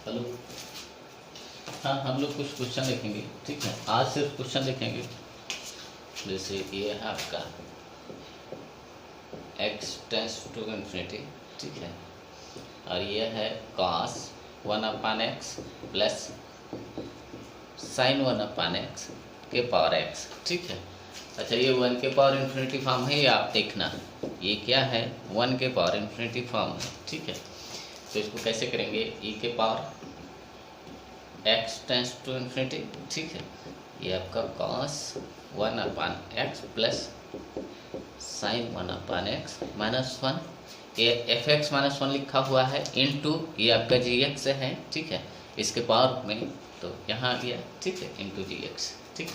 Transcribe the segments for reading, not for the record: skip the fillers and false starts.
Hello. हाँ, हम लोग कुछ क्वेश्चन देखेंगे, ठीक है। आज सिर्फ क्वेश्चन देखेंगे। जैसे ये है आपका x टेंस टू इन्फिनिटी, ठीक है, और ये है cos 1/x plus sin 1/x के पावर x, ठीक है। अच्छा, ये 1 के पावर इन्फिनिटी फॉर्म है, ये आप देखना, ये क्या है, 1 के पावर इन्फिनिटी फॉर्म है, ठीक है। तो इसको कैसे करेंगे, e के power x tends to infinity, ठीक है, ये आपका cos 1/x plus sin 1/x minus 1, ये fx माइनस 1 लिखा हुआ है, इनटू ये आपका gx है, ठीक है, इसके पावर में, तो यहाँ आ गया, ठीक है, इनटू gx, ठीक है।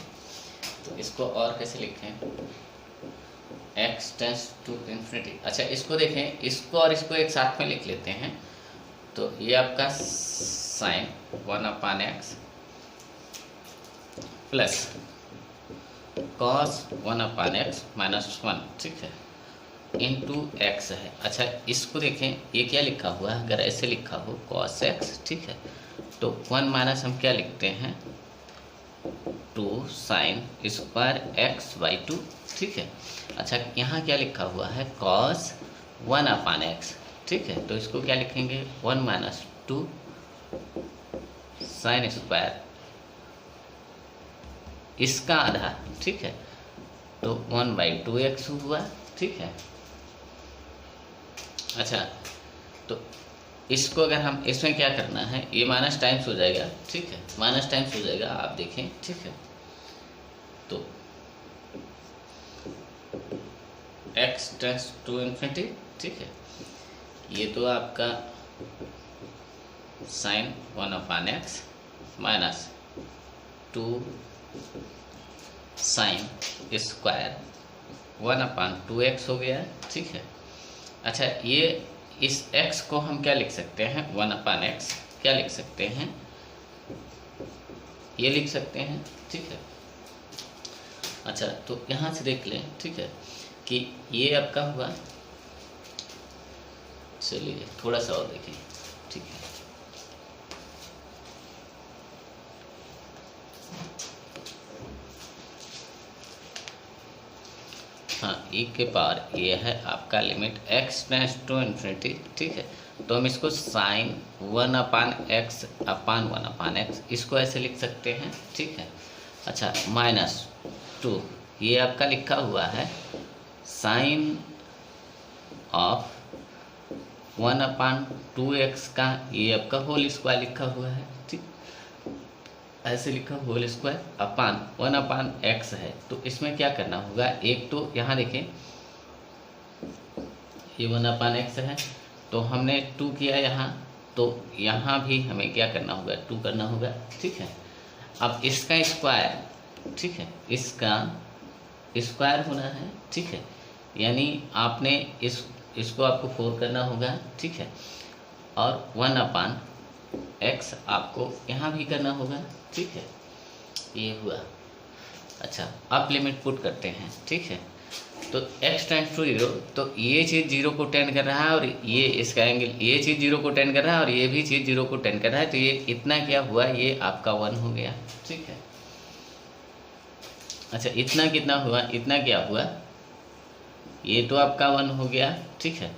तो इसको और कैसे लिखें, x टेंस टू इन्फिनिटी। अच्छा, इसको देखें, इसको और इसको एक साथ में लिख लेते हैं। तो ये आपका sin 1/x plus cos 1/x minus 1, ठीक है, इनटू x है। अच्छा, इसको देखें, ये क्या लिखा हुआ है, अगर ऐसे लिखा हो cos x, ठीक है, तो 1 माइनस हम क्या लिखते हैं 2 sin स्क्वायर x/2, ठीक है। अच्छा, यहाँ क्या लिखा हुआ है cos 1/x, ठीक है, तो इसको क्या लिखेंगे 1 माइनस 2 sin स्क्वायर इसका आधा, ठीक है, तो 1/2x हुआ, ठीक है। अच्छा, तो इसको अगर हम इसमें क्या करना है, ये माइनस टाइम्स हो जाएगा, ठीक है, माइनस टाइम्स हो जाएगा, आप देखें, ठीक है। तो x टेंस टू इन्फिनिटी, ठीक है, ये तो आपका sin 1/x minus 2 sin square 1/2x हो गया, ठीक है। अच्छा, ये इस x को हम क्या लिख सकते हैं 1/x, क्या लिख सकते हैं, ये लिख सकते हैं, ठीक है। अच्छा, तो यहाँ से देख लें, ठीक है, कि ये आपका हुआ, चलिए थोड़ा सा और देखें, ठीक है। हाँ, e के पावर ये है आपका limit x tends to infinity, ठीक है, तो हम इसको sin 1/x अपान 1/x इसको ऐसे लिख सकते हैं, ठीक है। अच्छा, माइनस 2 ये आपका लिखा हुआ है sin ऑफ 1/2x का, ये आपका होल स्क्वायर लिखा हुआ है, ठीक, ऐसे लिखा होल स्क्वायर अपान 1/x है। तो इसमें क्या करना होगा, एक तो यहाँ देखें, ये 1/x है, तो हमने 2 किया यहाँ, तो यहाँ भी हमें क्या करना होगा 2 करना होगा, ठीक है। अब इसका स्क्वायर, ठीक है, इसका स्क्वायर होना है, ठीक है, यानी आपने इसको आपको 4 करना होगा, ठीक है, और 1/x आपको यहाँ भी करना होगा, ठीक है, ये हुआ। अच्छा, अब लिमिट पुट करते हैं, ठीक है, तो x टेंस टू 0, तो ये चीज़ 0 को टेंड कर रहा है, और ये इसका एंगल, ये चीज़ 0 को टेंड कर रहा है, और ये भी चीज़ 0 को टेंड कर रहा है, तो ये इतना क्या हुआ, ये आपका 1 हो गया, ठीक है। अच्छा, इतना कितना हुआ, इतना क्या हुआ, ये तो आपका 1 हो गया, ठीक है,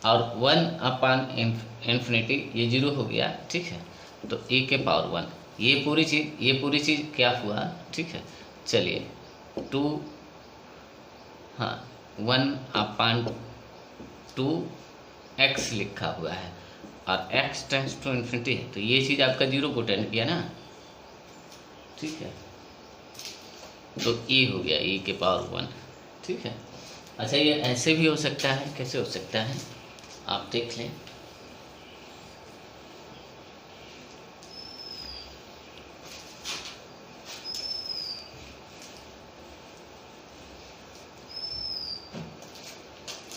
और 1/इन्फिनिटी ये 0 हो गया, ठीक है, तो e के पावर 1, ये पूरी चीज़ क्या हुआ, ठीक है। चलिए 2, हाँ, 1/2x लिखा हुआ है, और x टेंस टू इन्फिनिटी है, तो ये चीज़ आपका 0 को टेंड किया ना, ठीक है, तो e हो गया e के पावर 1, ठीक है। अच्छा, ये ऐसे भी हो सकता है, कैसे हो सकता है आप देख लें,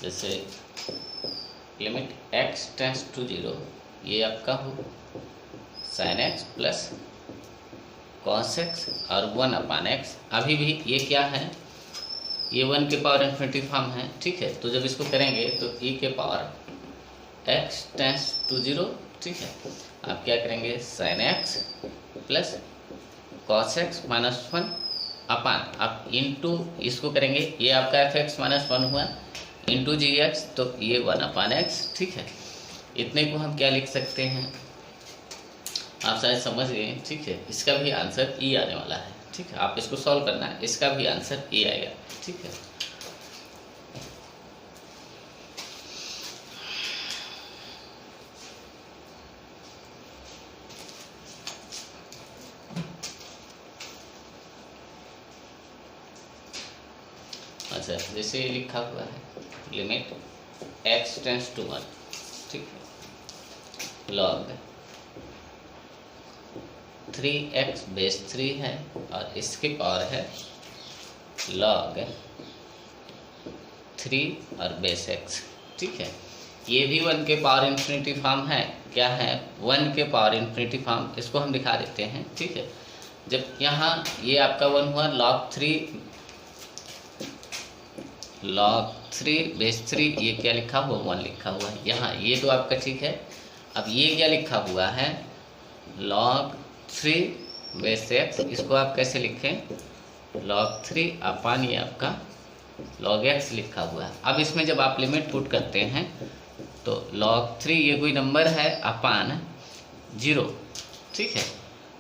जैसे लिमिट x टेंस टू 0, ये आपका हो sin x plus cos x और 1/x, अभी भी ये क्या है, ये 1 के पावर इन्फिनिटी फॉर्म है, ठीक है। तो जब इसको करेंगे तो e के पावर x टेंस टू 0, ठीक है। आप क्या करेंगे, sine x plus cos x minus 1 अपान, आप इंटू इसको करेंगे, ये आपका एफ एक्स माइनस 1 हुआ इंटू जी एक्स, तो ये 1 अपान एक्स, ठीक है। इतने को हम क्या लिख सकते हैं, आप शायद समझ गए, ठीक है। इसका भी आंसर ई आने वाला है, ठीक है। आप इसको सॉल्व करना है, इसका भी आंसर ई आएगा, ठीक है। अच्छा, जैसे ये लिखा हुआ है लिमिट x टेंस टू 1, ठीक है, लॉग 3x बेस 3 है और इसकी पावर है लॉग 3 और बेस x, ठीक है। ये भी 1 के पावर इन्फिनिटी फॉर्म है, क्या है, 1 के पावर इन्फिनिटी फॉर्म। इसको हम दिखा देते हैं, ठीक है। जब यहाँ ये आपका 1 हुआ, log 3 बेस 3, ये क्या लिखा हुआ, 1 लिखा हुआ है यहाँ, ये तो आपका ठीक है। अब ये क्या लिखा हुआ है, log 3 बेस x, इसको आप कैसे लिखें, log 3 अपान ये आपका log x लिखा हुआ है। अब इसमें जब आप लिमिट पुट करते हैं तो log 3 ये कोई नंबर है अपान 0, ठीक है।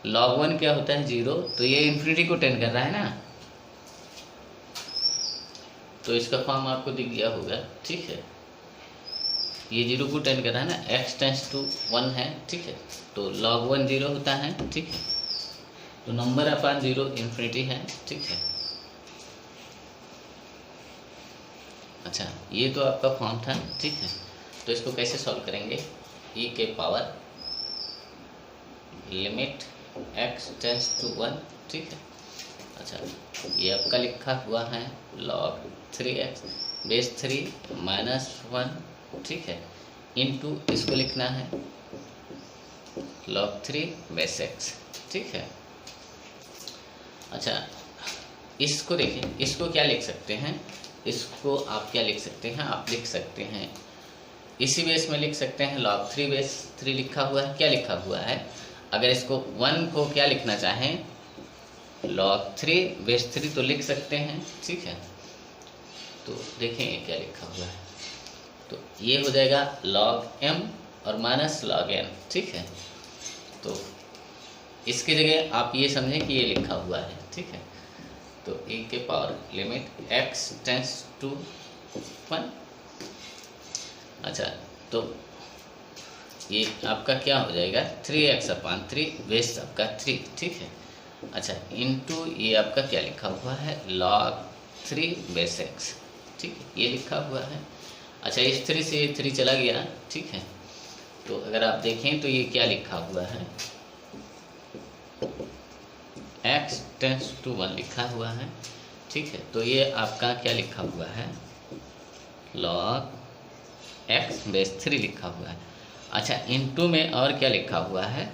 log 1 क्या होता है 0, तो ये इन्फिनिटी को टेंड कर रहा है ना, तो इसका फॉर्म आपको दिख गया होगा, ठीक है। ये 0 को टेंड कर रहा है ना, x टेंस टू 1 है, ठीक है। तो log 1 0 होता है, ठीक है। तो नंबर अपान 0 इन्फिनिटी है, ठीक है। अच्छा, ये तो आपका फॉर्म था, ठीक है। तो इसको कैसे सॉल्व करेंगे, e के power limit x tends to 1, ठीक है। अच्छा, ये आपका लिखा हुआ है log 3x बेस 3 माइनस 1, ठीक है, इंटू इसको लिखना है log 3 बेस x, ठीक है। अच्छा, इसको देखिए, इसको क्या लिख सकते हैं, इसको आप क्या लिख सकते हैं, आप लिख सकते हैं इसी बेस में लिख सकते हैं, log 3 बेस 3 लिखा हुआ है, क्या लिखा हुआ है। अगर इसको 1 को क्या लिखना चाहें, log 3 बेस 3 तो लिख सकते हैं, ठीक है। तो देखें ये क्या लिखा हुआ है, तो ये हो जाएगा log m और माइनस log n, ठीक है। तो इसकी जगह आप ये समझें कि ये लिखा हुआ है, ठीक है। तो e के power limit x tends to 1। अच्छा, तो ये आपका क्या हो जाएगा, 3x अपान 3 बेस आपका 3, ठीक है। अच्छा, इंटू ये आपका क्या लिखा हुआ है, log 3 बेस x, ठीक है, ये लिखा हुआ है। अच्छा, इस 3 से 3 चला गया, ठीक है। तो अगर आप देखें तो ये क्या लिखा हुआ है, x टेंस टू 1 लिखा हुआ है, ठीक है। तो ये आपका क्या लिखा हुआ है, log x बेस 3 लिखा हुआ है। अच्छा, इंटू में और क्या लिखा हुआ है,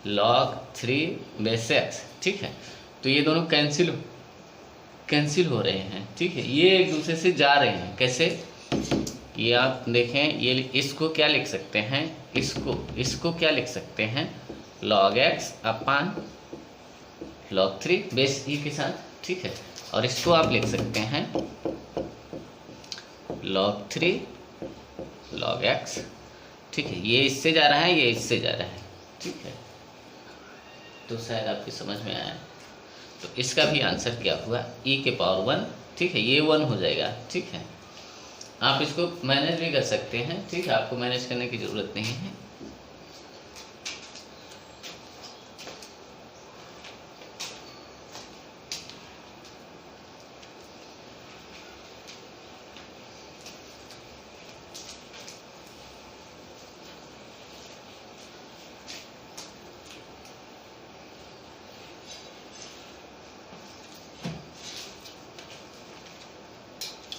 log 3 बेस x, ठीक है। तो ये दोनों कैंसिल हो रहे हैं, ठीक है, ये एक दूसरे से जा रहे हैं। कैसे, ये आप देखें, ये इसको क्या लिख सकते हैं, इसको क्या लिख सकते हैं, log x अपान log 3 बेस e के साथ, ठीक है। और इसको आप लिख सकते हैं log 3 log x, ठीक है। ये इससे जा रहा है, ये इससे जा रहा है, ठीक है। तो शायद आपकी समझ में आया। तो इसका भी आंसर क्या हुआ, e के पावर 1, ठीक है, ये 1 हो जाएगा, ठीक है। आप इसको मैनेज भी कर सकते हैं, ठीक है, आपको मैनेज करने की ज़रूरत नहीं है।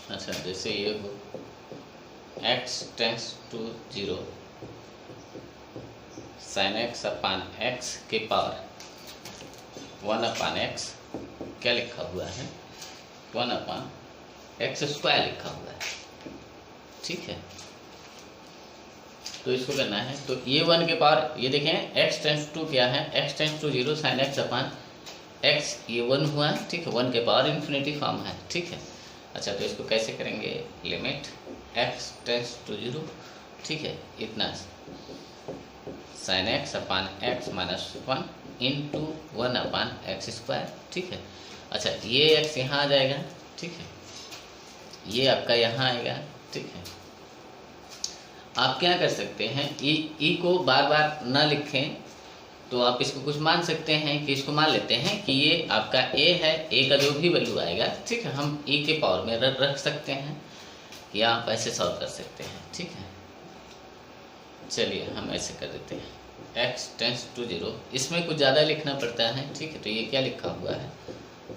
अच्छा, जैसे ये हो x tends to 0 sine x upon x के पावर 1 अपान x, क्या लिखा हुआ है, 1 अपान x स्क्वायर लिखा हुआ है, ठीक है। तो इसको करना है, तो ये 1 के पावर, ये देखें x टेंस टू क्या है, x tends to 0 sine x upon x, ये 1 हुआ, ठीक है, 1 के पावर इन्फिनिटी फॉर्म है, ठीक है। अच्छा, तो इसको कैसे करेंगे, लिमिट x टेंस टू 0, ठीक है, इतना sign x upon x minus 1 into 1 अपान एक्स स्क्वायर, ठीक है। अच्छा, ये x यहाँ आ जाएगा, ठीक है, ये आपका यहाँ आएगा, ठीक है। आप क्या कर सकते हैं, ई को बार बार ना लिखें, तो आप इसको कुछ मान सकते हैं कि इसको मान लेते हैं कि ये आपका a है, a का जो भी वैल्यू आएगा, ठीक है, हम e के पावर में रख सकते हैं, या आप ऐसे सॉल्व कर सकते हैं, ठीक है। चलिए हम ऐसे कर देते हैं, x टेंस टू 0, इसमें कुछ ज़्यादा लिखना पड़ता है, ठीक है। तो ये क्या लिखा हुआ है,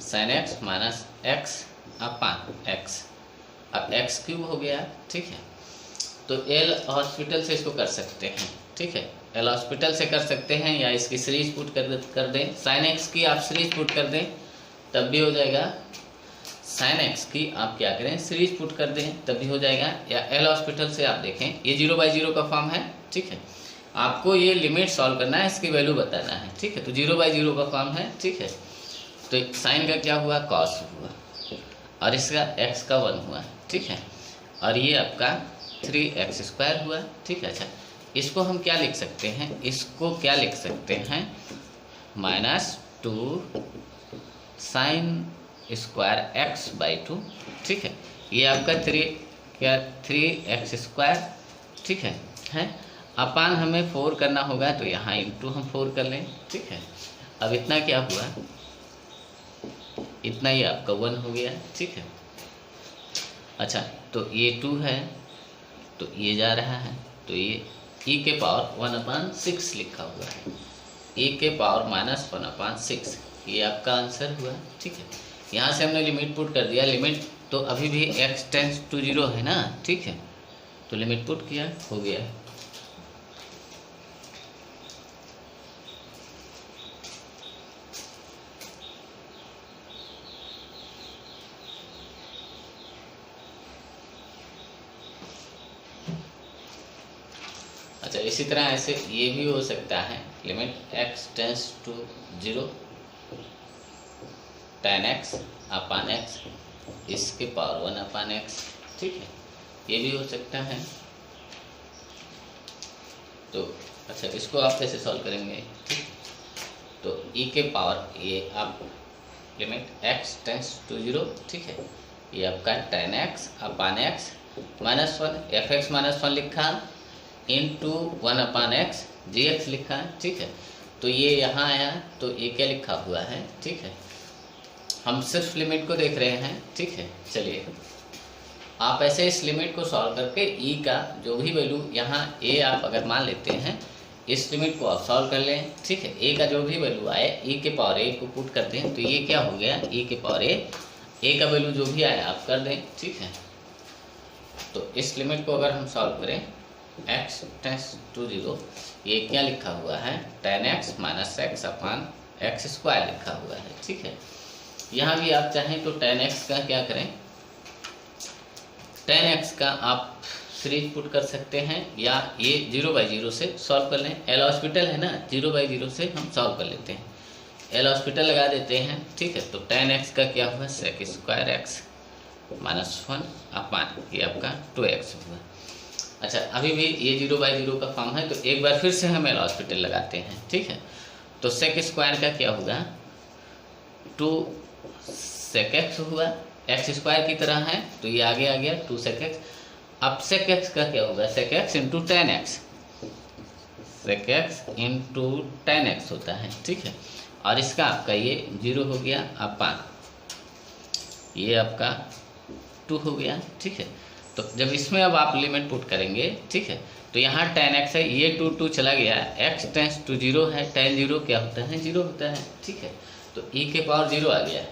साइन x माइनस एक्स अपान एक्स, अब एक्स क्यूब हो गया, ठीक है। तो एल हॉस्पिटल से इसको कर सकते हैं, ठीक है, एल हॉस्पिटल से कर सकते हैं, या इसकी सीरीज पुट कर दें, साइन एक्स की आप सीरीज पुट कर दें तब भी हो जाएगा, साइन एक्स की आप क्या करें, सीरीज पुट कर दें तब भी हो जाएगा, या एल हॉस्पिटल से आप देखें, ये 0/0 का फॉर्म है, ठीक है। आपको ये लिमिट सॉल्व करना है, इसकी वैल्यू बताना है, ठीक है। तो 0/0 का फॉर्म है, ठीक है। तो साइन का क्या हुआ, कॉस हुआ, और इसका x का 1 हुआ, ठीक है, और ये आपका 3x² हुआ, ठीक है। अच्छा, इसको हम क्या लिख सकते हैं, इसको क्या लिख सकते हैं, -2 साइन स्क्वायर x/2, ठीक है। ये आपका 3x², ठीक है, अपान हमें 4 करना होगा, तो यहाँ इंटू हम 4 कर लें, ठीक है। अब इतना क्या हुआ, इतना ही आपका 1 हो गया, ठीक है। अच्छा, तो ये 2 है, तो ये जा रहा है, तो ये e के पावर 1/6 लिखा हुआ है, e के पावर -1/6, ये आपका आंसर हुआ, ठीक है। यहाँ से हमने लिमिट पुट कर दिया, लिमिट तो अभी भी x टेंस टू 0 है ना, ठीक है, तो लिमिट पुट किया, हो गया। अच्छा, इसी तरह ऐसे ये भी हो सकता है, limit x tends to 0 tan x upon x, इसके पावर 1/x, ठीक है, ये भी हो सकता है। तो अच्छा, इसको आप कैसे सॉल्व करेंगे, ठीक, तो e के पावर, ये आप लिमिट x टेंस टू 0, ठीक है, ये आपका tan x upon x -1, fx -1 लिखा, इंटू 1/x gx लिखा, ठीक है। तो ये यहाँ आया, तो ये क्या लिखा हुआ है, ठीक है, हम सिर्फ लिमिट को देख रहे हैं, ठीक है। चलिए आप ऐसे इस लिमिट को सॉल्व करके e का जो भी वैल्यू यहाँ a आप अगर मान लेते हैं, इस लिमिट को आप सॉल्व कर लें, ठीक है। a का जो भी वैल्यू आए, e के पावर a को पुट करते हैं, तो ये क्या हो गया, e के पावर a का वैल्यू जो भी आया आप कर दें, ठीक है। तो इस लिमिट को अगर हम सॉल्व करें, x टेंस टू 0, ये क्या लिखा हुआ है, tan x - x अपान x² लिखा हुआ है, ठीक है। यहाँ भी आप चाहें तो tan x का क्या करें, tan x का आप सीरीज पुट कर सकते हैं, या ये 0/0 से सॉल्व कर लें, एल हॉस्पिटल है ना, 0/0 से हम सॉल्व कर लेते हैं, एल हॉस्पिटल लगा देते हैं, ठीक है। तो tan x का क्या हुआ, sec² x -1 अपान ये आपका 2x हुआ। अच्छा, अभी भी ये 0/0 का फॉर्म है, तो एक बार फिर से हम एल हॉस्पिटल लगाते हैं, ठीक है। तो sec² का क्या होगा, 2 sec x हुआ, x² की तरह है, तो ये आगे आ गया 2 sec x। अब sec x का क्या होगा, sec x into tan x, sec x into tan x होता है, ठीक है। और इसका आपका ये 0 हो गया, अपान ये आपका 2 हो गया, ठीक है। तो जब इसमें अब आप लिमिट पुट करेंगे, ठीक है, तो यहाँ tan x है, ये 2 चला गया, x टेंस टू 0 है, tan 0 क्या होता है, 0 होता है, ठीक है। तो e के पावर 0 आ गया,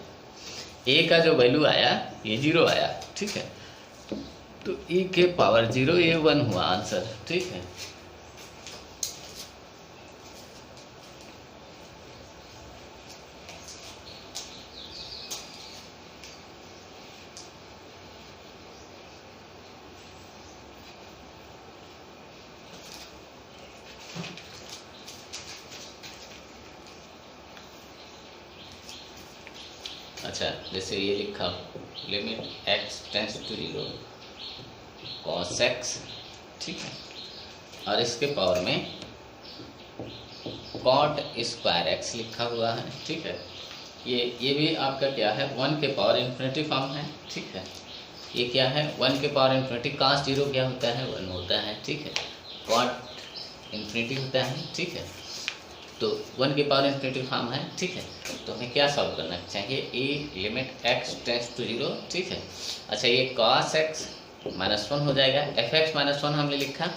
a का जो वैल्यू आया ये 0 आया, ठीक है। तो e के पावर 0, ये 1 हुआ आंसर, ठीक है। अच्छा, जैसे ये लिखा limit x tends to 0 cos x, ठीक है, और इसके पावर में कॉट स्क्वायर एक्स लिखा हुआ है, ठीक है। ये भी आपका क्या है, 1 के पावर इन्फिनिटी फॉर्म है, ठीक है। ये क्या है, 1 के पावर इन्फिनिटी, cos 0 क्या होता है, 1 होता है, ठीक है। कॉट इन्फिनिटी होता है, ठीक है। तो 1 के पावर इन्फिनिटी फॉर्म है, ठीक है। तो हमें क्या सॉल्व करना चाहिए, e limit x tends to 0, ठीक है। अच्छा, ये cos x -1 हो जाएगा, एफ एक्स -1 हमने लिखा।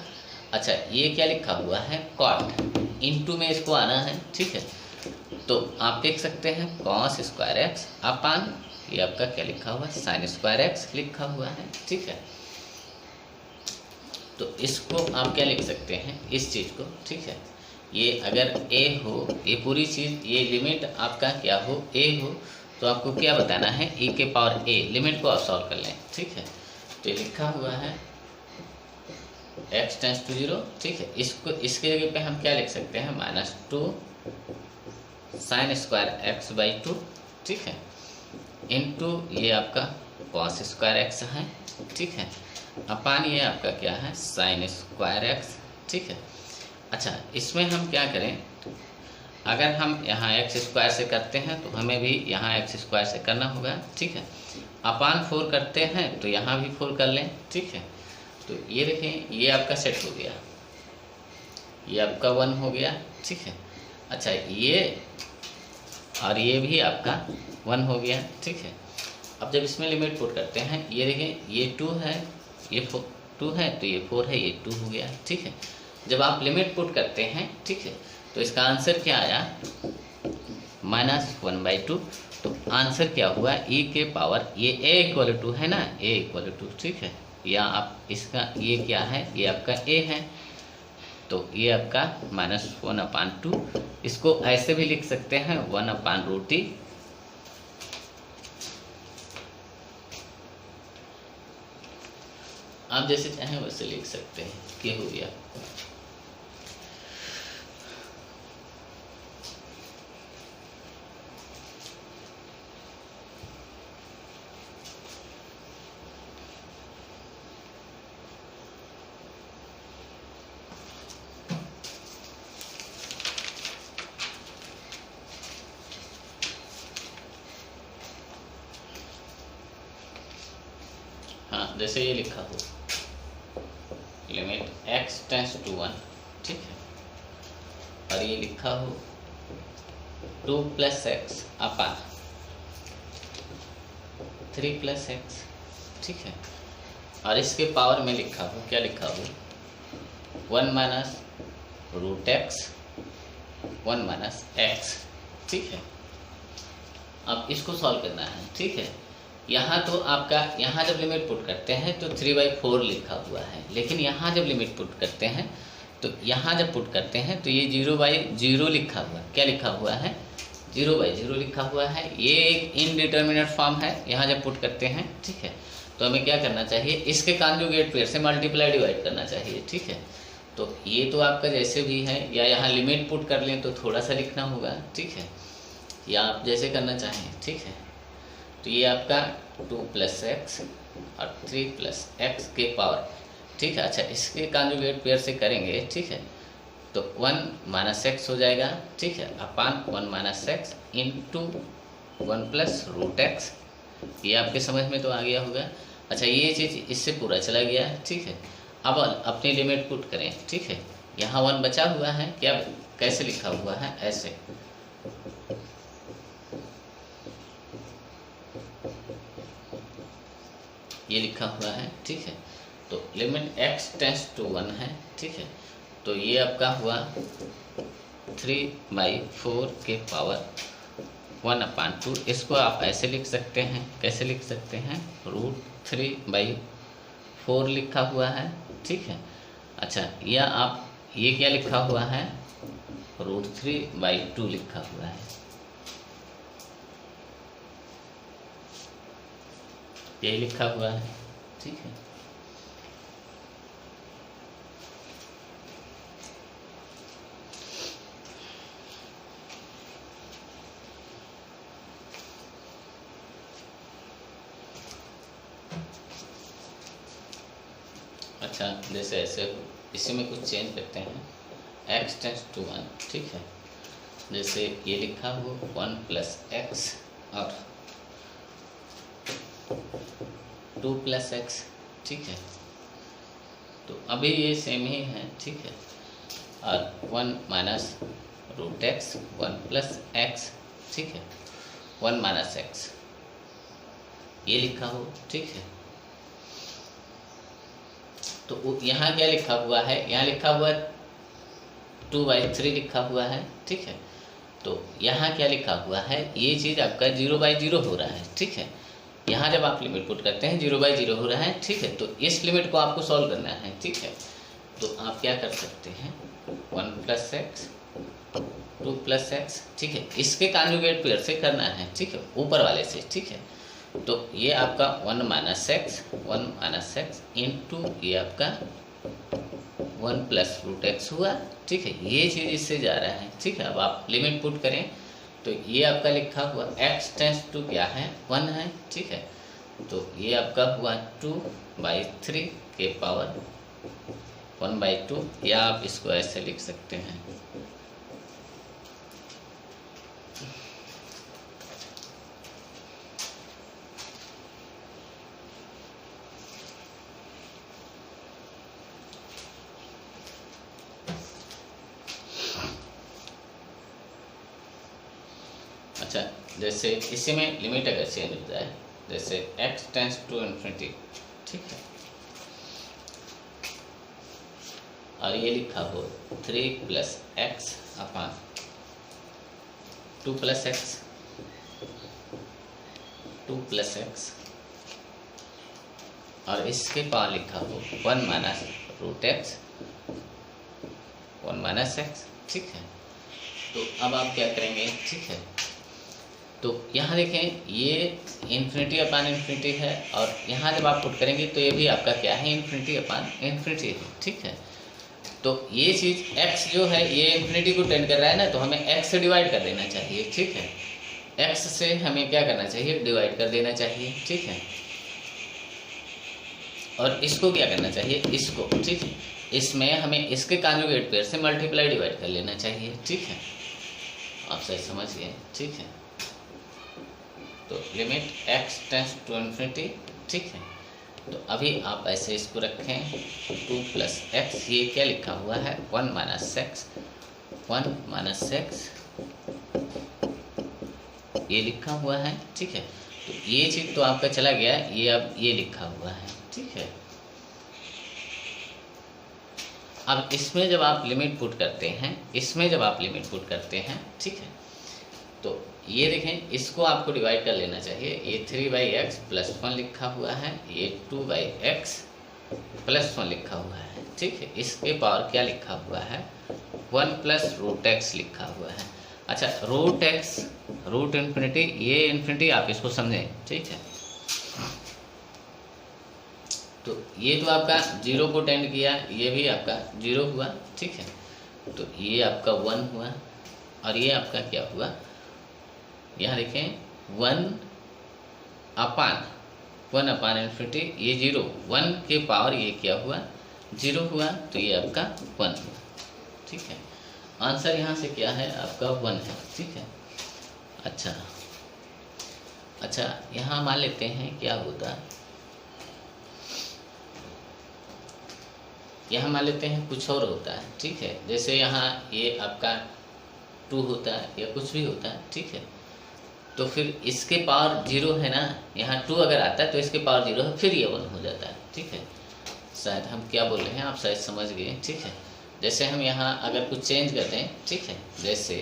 अच्छा, ये क्या लिखा हुआ है, कॉट, इनटू में इसको आना है, ठीक है। तो आप देख सकते हैं cos स्क्वायर एक्स अपान ये आपका क्या लिखा हुआ है, साइन स्क्वायर एक्स लिखा हुआ है, ठीक है। तो इसको आप क्या लिख सकते हैं, इस चीज़ को, ठीक है। ये अगर a हो, ये पूरी चीज़, ये लिमिट आपका क्या हो, a हो, तो आपको क्या बताना है, e के पावर a, लिमिट को आप सॉल्व कर लें, ठीक है। तो ये लिखा हुआ है x टेंस टू 0, ठीक है। इसको इसके जगह पे हम क्या लिख सकते हैं, -2 साइन स्क्वायर एक्स बाई 2, ठीक है, इनटू ये आपका कॉस स्क्वायर एक्स है, ठीक है, अपान ये आपका क्या है, साइन स्क्वायर एक्स, ठीक है। अच्छा, इसमें हम क्या करें, अगर हम यहाँ एक्स स्क्वायर से करते हैं तो हमें भी यहाँ एक्स स्क्वायर से करना होगा, ठीक है। अपान 4 करते हैं तो यहाँ भी 4 कर लें, ठीक है। तो ये देखें, ये आपका सेट हो गया, ये आपका 1 हो गया, ठीक है। अच्छा, ये और ये भी आपका 1 हो गया, ठीक है। अब जब इसमें लिमिट पुट करते हैं, ये देखें, ये 2 है, ये 2 है, तो ये 4 है, ये 2 हो गया, ठीक है। जब आप लिमिट पुट करते हैं, ठीक है, तो इसका आंसर क्या आया, -1/2। तो आंसर क्या हुआ, e के पावर, ये a = 2 है ना, a = 2, ठीक है। या आप इसका ये क्या है, ये आपका a है, तो ये आपका -1/2। इसको ऐसे भी लिख सकते हैं 1/√t, आप जैसे चाहें वैसे लिख सकते हैं, कि हो गया। हाँ, जैसे ये लिखा हो लिमिट x टेंस टू 1, ठीक है, और ये लिखा हो 2 + x अपान 3 + x, ठीक है। और इसके पावर में लिखा हो, क्या लिखा हो, 1 - √x 1 - x, ठीक है। अब इसको सॉल्व करना है, ठीक है। यहाँ तो आपका, यहाँ जब लिमिट पुट करते हैं तो 3/4 लिखा हुआ है, लेकिन यहाँ जब लिमिट पुट करते हैं, तो यहाँ जब पुट करते हैं तो ये 0/0 लिखा हुआ, क्या लिखा हुआ है, 0/0 लिखा हुआ है। ये एक इनडिटर्मिनेट फॉर्म है, यहाँ जब पुट करते हैं, ठीक है। तो हमें क्या करना चाहिए, इसके कॉन्जुगेट पेयर से मल्टीप्लाई डिवाइड करना चाहिए, ठीक है। तो ये तो आपका जैसे भी है, या यहाँ लिमिट पुट कर लें तो थोड़ा सा लिखना होगा, ठीक है, या आप जैसे करना चाहें, ठीक है। तो ये आपका 2 + x और 3 + x के पावर, ठीक है। अच्छा, इसके कॉन्जुगेट पेयर से करेंगे, ठीक है, तो 1 - x हो जाएगा, ठीक है, अपान 1 - x इंटू 1 + √x। ये आपके समझ में तो आ गया होगा। अच्छा, ये चीज़ इससे पूरा चला गया, ठीक है। अब अपनी लिमिट पुट करें, ठीक है। यहाँ 1 बचा हुआ है, क्या कैसे लिखा हुआ है, ऐसे, ये लिखा हुआ है, ठीक है। तो लिमिट x टेंस टू 1 है, ठीक है। तो ये आपका हुआ 3/4 के पावर 1/2। इसको आप ऐसे लिख सकते हैं, कैसे लिख सकते हैं, √3/4 लिखा हुआ है, ठीक है। अच्छा, या आप ये क्या लिखा हुआ है, √3/2 लिखा हुआ है, यही लिखा हुआ है, ठीक है। अच्छा, जैसे ऐसे इसी में कुछ चेंज करते हैं, x टेंस टू 1, ठीक है। जैसे ये लिखा हो 1 प्लस एक्स और 2 प्लस एक्स, ठीक है। तो अभी ये सेम ही है, ठीक है। और 1 minus root x, 1 plus x, ठीक है, 1 माइनस एक्स ये लिखा हो, ठीक है। तो यहाँ क्या लिखा हुआ है, यहाँ लिखा हुआ 2/3 लिखा हुआ है, ठीक है। तो यहाँ क्या लिखा हुआ है, ये चीज़ आपका 0/0 हो रहा है, ठीक है। यहाँ जब आप लिमिट पुट करते हैं 0/0 हो रहा है, ठीक है। तो इस लिमिट को आपको सॉल्व करना है, ठीक है। तो आप क्या कर सकते हैं, 1 प्लस एक्स, 2 प्लस एक्स, ठीक है, इसके कॉन्जुगेट पेयर से करना है, ठीक है, ऊपर वाले से, ठीक है। तो ये आपका 1 माइनस एक्स इंटू ये आपका 1 प्लस रूट एक्स हुआ, ठीक है। ये चीज़ इससे जा रहा है, ठीक है। अब आप लिमिट पुट करें तो ये आपका लिखा हुआ x टेंस टू क्या है, 1 है, ठीक है। तो ये आपका हुआ 2/3 के पावर 1/2, या आप इसको ऐसे लिख सकते हैं, अच्छा। जैसे इसी में लिमिट अगर चेंज हो जाए, जैसे x टेंस टू इन्फिनिटी, ठीक है, और ये लिखा हो 3 plus x upon 2 plus x, 2 plus x, और इसके पावर लिखा हो 1 minus root x, 1 minus x, ठीक है। तो अब आप क्या करेंगे, ठीक है। तो यहाँ देखें ये इन्फिनिटी अपान इन्फिनिटी है, और यहाँ जब आप पुट करेंगे तो ये भी आपका क्या है, इन्फिनिटी अपान इन्फिनिटी है, ठीक है। तो ये चीज़ x जो है ये इन्फिनिटी को टेंड कर रहा है ना, तो हमें x से डिवाइड कर देना चाहिए, ठीक है। x से हमें क्या करना चाहिए, डिवाइड कर देना चाहिए, ठीक है। और इसको क्या करना चाहिए, इसको, ठीक है, इसमें हमें इसके कॉन्जुगेट पेयर से मल्टीप्लाई डिवाइड कर लेना चाहिए, ठीक है। आप सही समझिए, ठीक है। तो limit x tends to infinity, ठीक है। तो अभी आप ऐसे इसको रखें 2 प्लस एक्स, ये क्या लिखा हुआ है 1 माइनस एक्स, 1 माइनस एक्स ये लिखा हुआ है, ठीक है। तो ये चीज़ तो आपका चला गया, ये अब ये लिखा हुआ है, ठीक है। अब इसमें जब आप लिमिट पुट करते हैं, ठीक है, तो ये देखें इसको आपको डिवाइड कर लेना चाहिए। ये 3/x प्लस 1 लिखा हुआ है, ये 2/x प्लस 1 लिखा हुआ है, ठीक है। इसके पावर क्या लिखा हुआ है, 1 प्लस रूट एक्स लिखा हुआ है। अच्छा, रूट एक्स, रूट इन्फिनिटी, ये इन्फिनिटी आप इसको समझें, ठीक है। तो ये तो आपका 0 को टेंड किया, ये भी आपका 0 हुआ, ठीक है। तो ये आपका 1 हुआ, और ये आपका क्या हुआ, यहाँ देखें 1 अपान इन्फिनिटी, ये 0, 1 के पावर ये क्या हुआ 0 हुआ, तो ये आपका 1 हुआ, ठीक है। आंसर यहाँ से क्या है आपका 1 है, ठीक है। अच्छा, यहाँ मान लेते हैं क्या होता, यहाँ मान लेते हैं कुछ और होता है, ठीक है। जैसे यहाँ ये आपका 2 होता है या कुछ भी होता है, ठीक है। तो फिर इसके पावर 0 है ना, यहाँ 2 अगर आता है तो इसके पावर 0 है, फिर ये 1 हो जाता है, ठीक है। शायद हम क्या बोल रहे हैं आप शायद समझ गए, ठीक है। जैसे हम यहाँ अगर कुछ चेंज कर दें, ठीक है, जैसे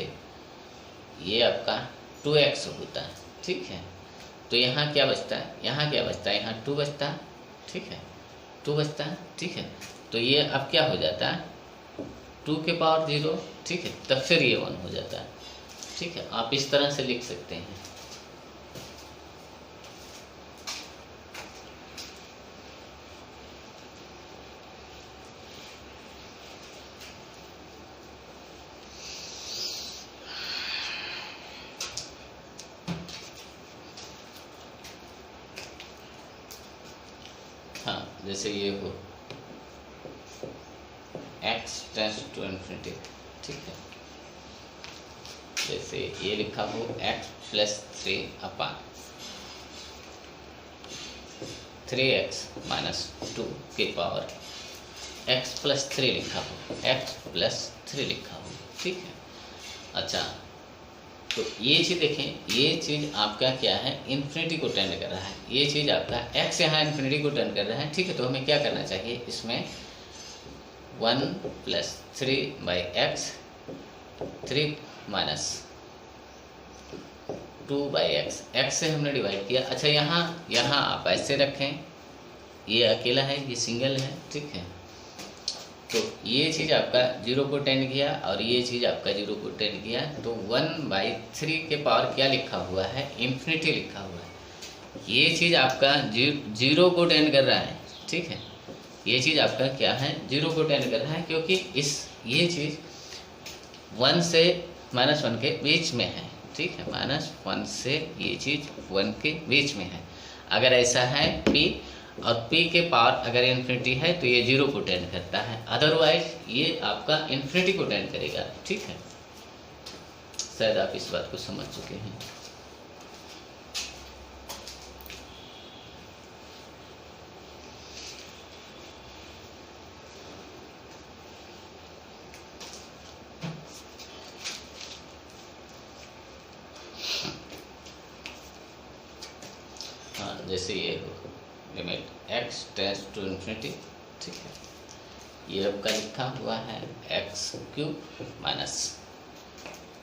ये आपका 2x होता है, ठीक है। तो यहाँ क्या बचता है, यहाँ 2 बचता है, ठीक है, 2 बचता है, ठीक है। तो ये अब क्या हो जाता है 2 के पावर 0, ठीक है, तब फिर ये 1 हो जाता है, ठीक है। आप इस तरह से लिख सकते हैं। हाँ, जैसे ये हो एक्स टेंस टू इन्फिनिटी, ठीक है। जैसे ये लिखा हो एक्स प्लस 3 अपान 3x माइनस 2 के पावर x प्लस 3 लिखा हो, x प्लस 3 लिखा हो, ठीक है। अच्छा, तो ये चीज़ देखें, ये चीज़ आपका क्या है, इन्फिनिटी को टेंड कर रहा है। ये चीज़ आपका x यहाँ इन्फिनिटी को टेंड कर रहा है, ठीक है। तो हमें क्या करना चाहिए, इसमें 1 plus 3/x 3 minus 2/x, x से हमने डिवाइड किया। अच्छा, यहाँ आप ऐसे रखें, ये अकेला है, ये सिंगल है, ठीक है। तो ये चीज़ आपका 0 को टेंड किया और ये चीज़ आपका 0 को टेंड किया, तो 1/3 के पावर क्या लिखा हुआ है, इन्फिनिटी लिखा हुआ है। ये चीज़ आपका 0 को टेंड कर रहा है, ठीक है। ये चीज़ आपका क्या है, 0 को टेंड कर रहा है, क्योंकि ये चीज़ 1 से -1 के बीच में है, ठीक है। -1 से ये चीज़ 1 के बीच में है। अगर ऐसा है p और p के पावर अगर इन्फिनिटी है तो ये 0 को टेंड करता है, अदरवाइज ये आपका इन्फिनिटी को टेंड करेगा, ठीक है। शायद आप इस बात को समझ चुके हैं। हाँ, जैसे ये हो limit x tends to infinity, ठीक है। ये आपका लिखा हुआ है x³ माइनस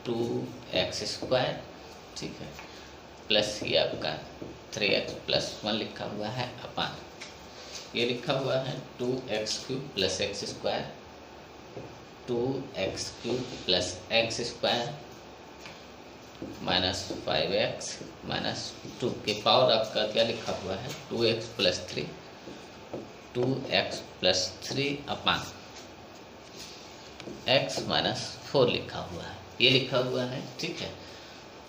2x², ठीक है, प्लस ये आपका 3x प्लस 1 लिखा हुआ है अपान ये लिखा हुआ है 2x³ plus x² 2x³ plus x² minus 5x minus 2 के पावर आपका क्या लिखा हुआ है 2x प्लस 3 अपान x माइनस 4 लिखा हुआ है, ये लिखा हुआ है, ठीक है।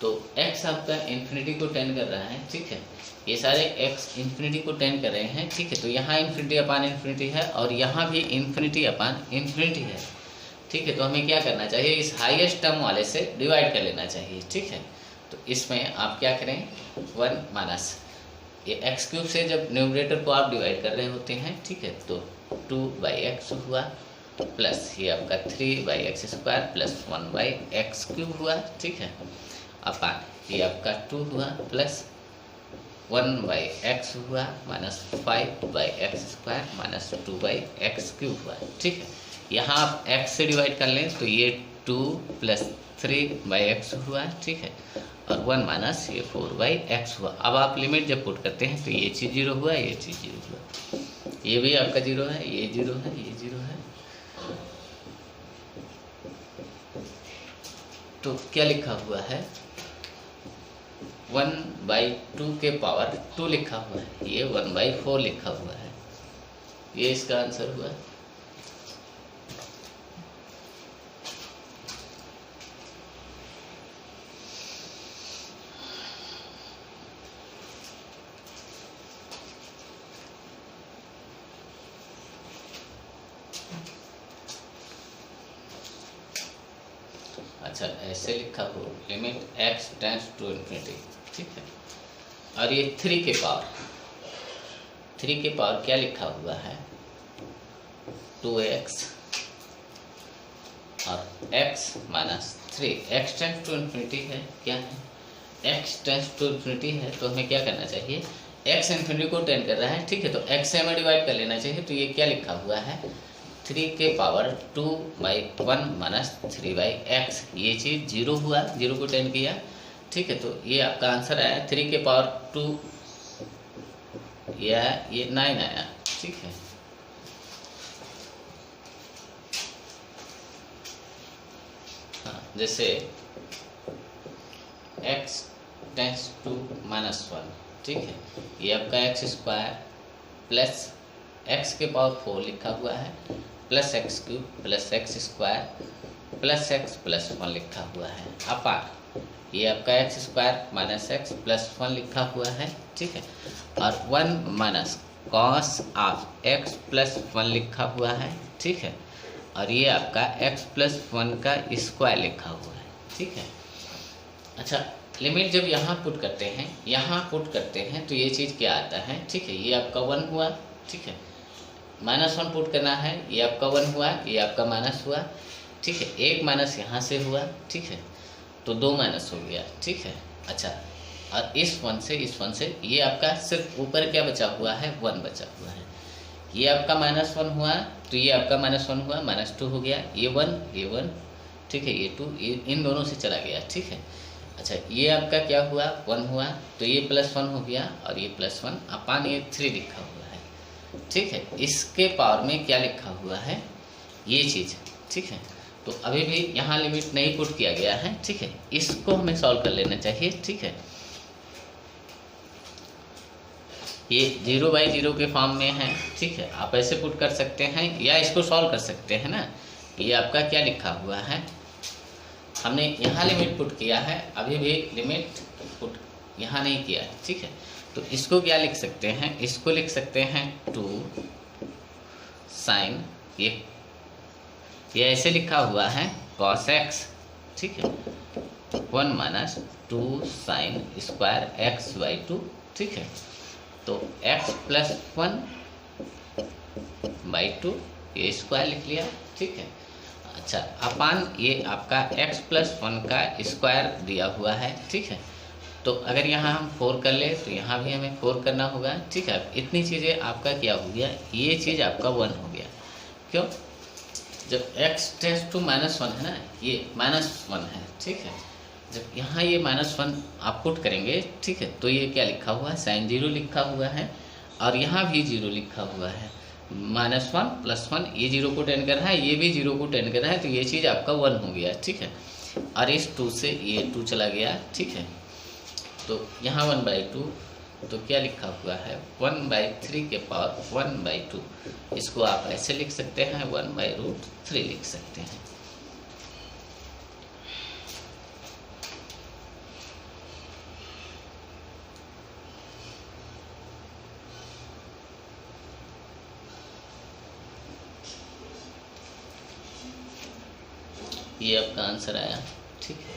तो x आपका इन्फिनिटी को टेंड कर रहा है, ठीक है। ये सारे x इन्फिनिटी को टेंड कर रहे हैं, ठीक है। तो यहाँ इन्फिनिटी अपान इन्फिनिटी है और यहाँ भी इन्फिनिटी अपान इन्फिनिटी है, ठीक है। तो हमें क्या करना चाहिए, इस हाईएस्ट टर्म वाले से डिवाइड कर लेना चाहिए, ठीक है। तो इसमें आप क्या करें, 1 माइनस ये x³ से जब न्यूमरेटर को आप डिवाइड कर रहे होते हैं, ठीक है, तो 2/x हुआ प्लस ये आपका 3/x² प्लस 1/x³ हुआ, ठीक है, अपान ये आपका 2 हुआ प्लस 1/x हुआ माइनस 5/x² माइनस 2/x³ हुआ, ठीक है। यहाँ आप x से डिवाइड कर लें तो ये 2 प्लस 3/x हुआ, ठीक है, और 1 माइनस ये 4/x हुआ। अब आप लिमिट जब पुट करते हैं तो ये चीज़ 0 हुआ, ये चीज़ 0 हुआ, ये भी आपका 0 है, ये 0 है, ये 0 है। तो क्या लिखा हुआ है, 1/2 के पावर 2 लिखा हुआ है, ये 1/4 लिखा हुआ है, ये इसका आंसर हुआ। अच्छा, ऐसे लिखा हो limit x tends to infinity, ठीक है। और ये 3 के पावर क्या लिखा हुआ है 2x और x minus 3, x tends to infinity है, क्या है x टेंस टू इन्फिनिटी है। तो हमें क्या करना चाहिए, x इन्फिनिटी को टेंड कर रहा है, ठीक है, तो x से हमें डिवाइड कर लेना चाहिए। तो ये क्या लिखा हुआ है 3 के पावर 2/1 माइनस 3/x, ये चीज़ 0 हुआ, 0 को टेंड किया, ठीक है। तो ये आपका आंसर आया 3 के पावर 2, ये 9 आया, ठीक है। हाँ, जैसे x टेंस टू -1, ठीक है, ये आपका x² प्लस x के पावर 4 लिखा हुआ है plus x³ plus x² plus x plus 1 लिखा हुआ है, अपान ये आपका x² माइनस x प्लस 1 लिखा हुआ है, ठीक है, और 1 minus cos of x plus 1 लिखा हुआ है, ठीक है, और ये आपका x+1 का स्क्वायर लिखा हुआ है, ठीक है। अच्छा, लिमिट जब यहाँ पुट करते हैं तो ये चीज़ क्या आता है, ठीक है, ये आपका 1 हुआ, ठीक है। -1 पुट करना है, ये आपका 1 हुआ, ये आपका माइनस हुआ, ठीक है। एक माइनस यहाँ से हुआ, ठीक है, तो 2 माइनस हो गया, ठीक है। अच्छा, और इस 1 से ये आपका सिर्फ ऊपर क्या बचा हुआ है, 1 बचा हुआ है। ये आपका -1 हुआ, तो ये आपका -1 हुआ, -2 हो गया, ये 1, ठीक है, ये 2, ये इन दोनों से चला गया, ठीक है। अच्छा, ये आपका क्या हुआ, 1 हुआ, तो ये +1 हो गया, और ये +1 अपान ये 3 लिखा हुआ है, ठीक है। इसके पावर में क्या लिखा हुआ है, ये चीज़, ठीक है। तो अभी भी यहाँ लिमिट नहीं पुट किया गया है, ठीक है। इसको हमें सॉल्व कर लेना चाहिए, ठीक है। ये 0/0 के फॉर्म में है, ठीक है। आप ऐसे पुट कर सकते हैं या इसको सॉल्व कर सकते हैं ना। ये आपका क्या लिखा हुआ है, हमने यहाँ लिमिट पुट किया है, अभी भी लिमिट पुट यहाँ नहीं किया है, ठीक है। तो इसको क्या लिख सकते हैं, इसको लिख सकते हैं 2 sin, ये ऐसे लिखा हुआ है cos x, ठीक है, 1 - 2 sin स्क्वायर x/2, ठीक है। तो x+1/2 ये स्क्वायर लिख लिया, ठीक है। अच्छा, अपान ये आपका x+1 का स्क्वायर दिया हुआ है, ठीक है। तो अगर यहाँ हम 4 कर ले तो यहाँ भी हमें 4 करना होगा, ठीक है। इतनी चीज़ें आपका क्या हो गया, ये चीज़ आपका 1 हो गया। क्यों, जब x टेंड्स टू -1 है ना, ये -1 है, ठीक है। जब यहाँ ये -1 आप पुट करेंगे, ठीक है, तो ये क्या लिखा हुआ है, sin 0 लिखा हुआ है, और यहाँ भी 0 लिखा हुआ है। -1 +1, ये 0 को टेंड कर रहा है, ये भी 0 को टेंड कर रहा है, तो ये चीज़ आपका 1 हो गया, ठीक है। और इस 2 से ये 2 चला गया, ठीक है। तो यहाँ 1/2, तो क्या लिखा हुआ है, 1/3 के पावर 1/2। इसको आप ऐसे लिख सकते हैं, 1/√3 लिख सकते हैं। ये आपका आंसर आया, ठीक है।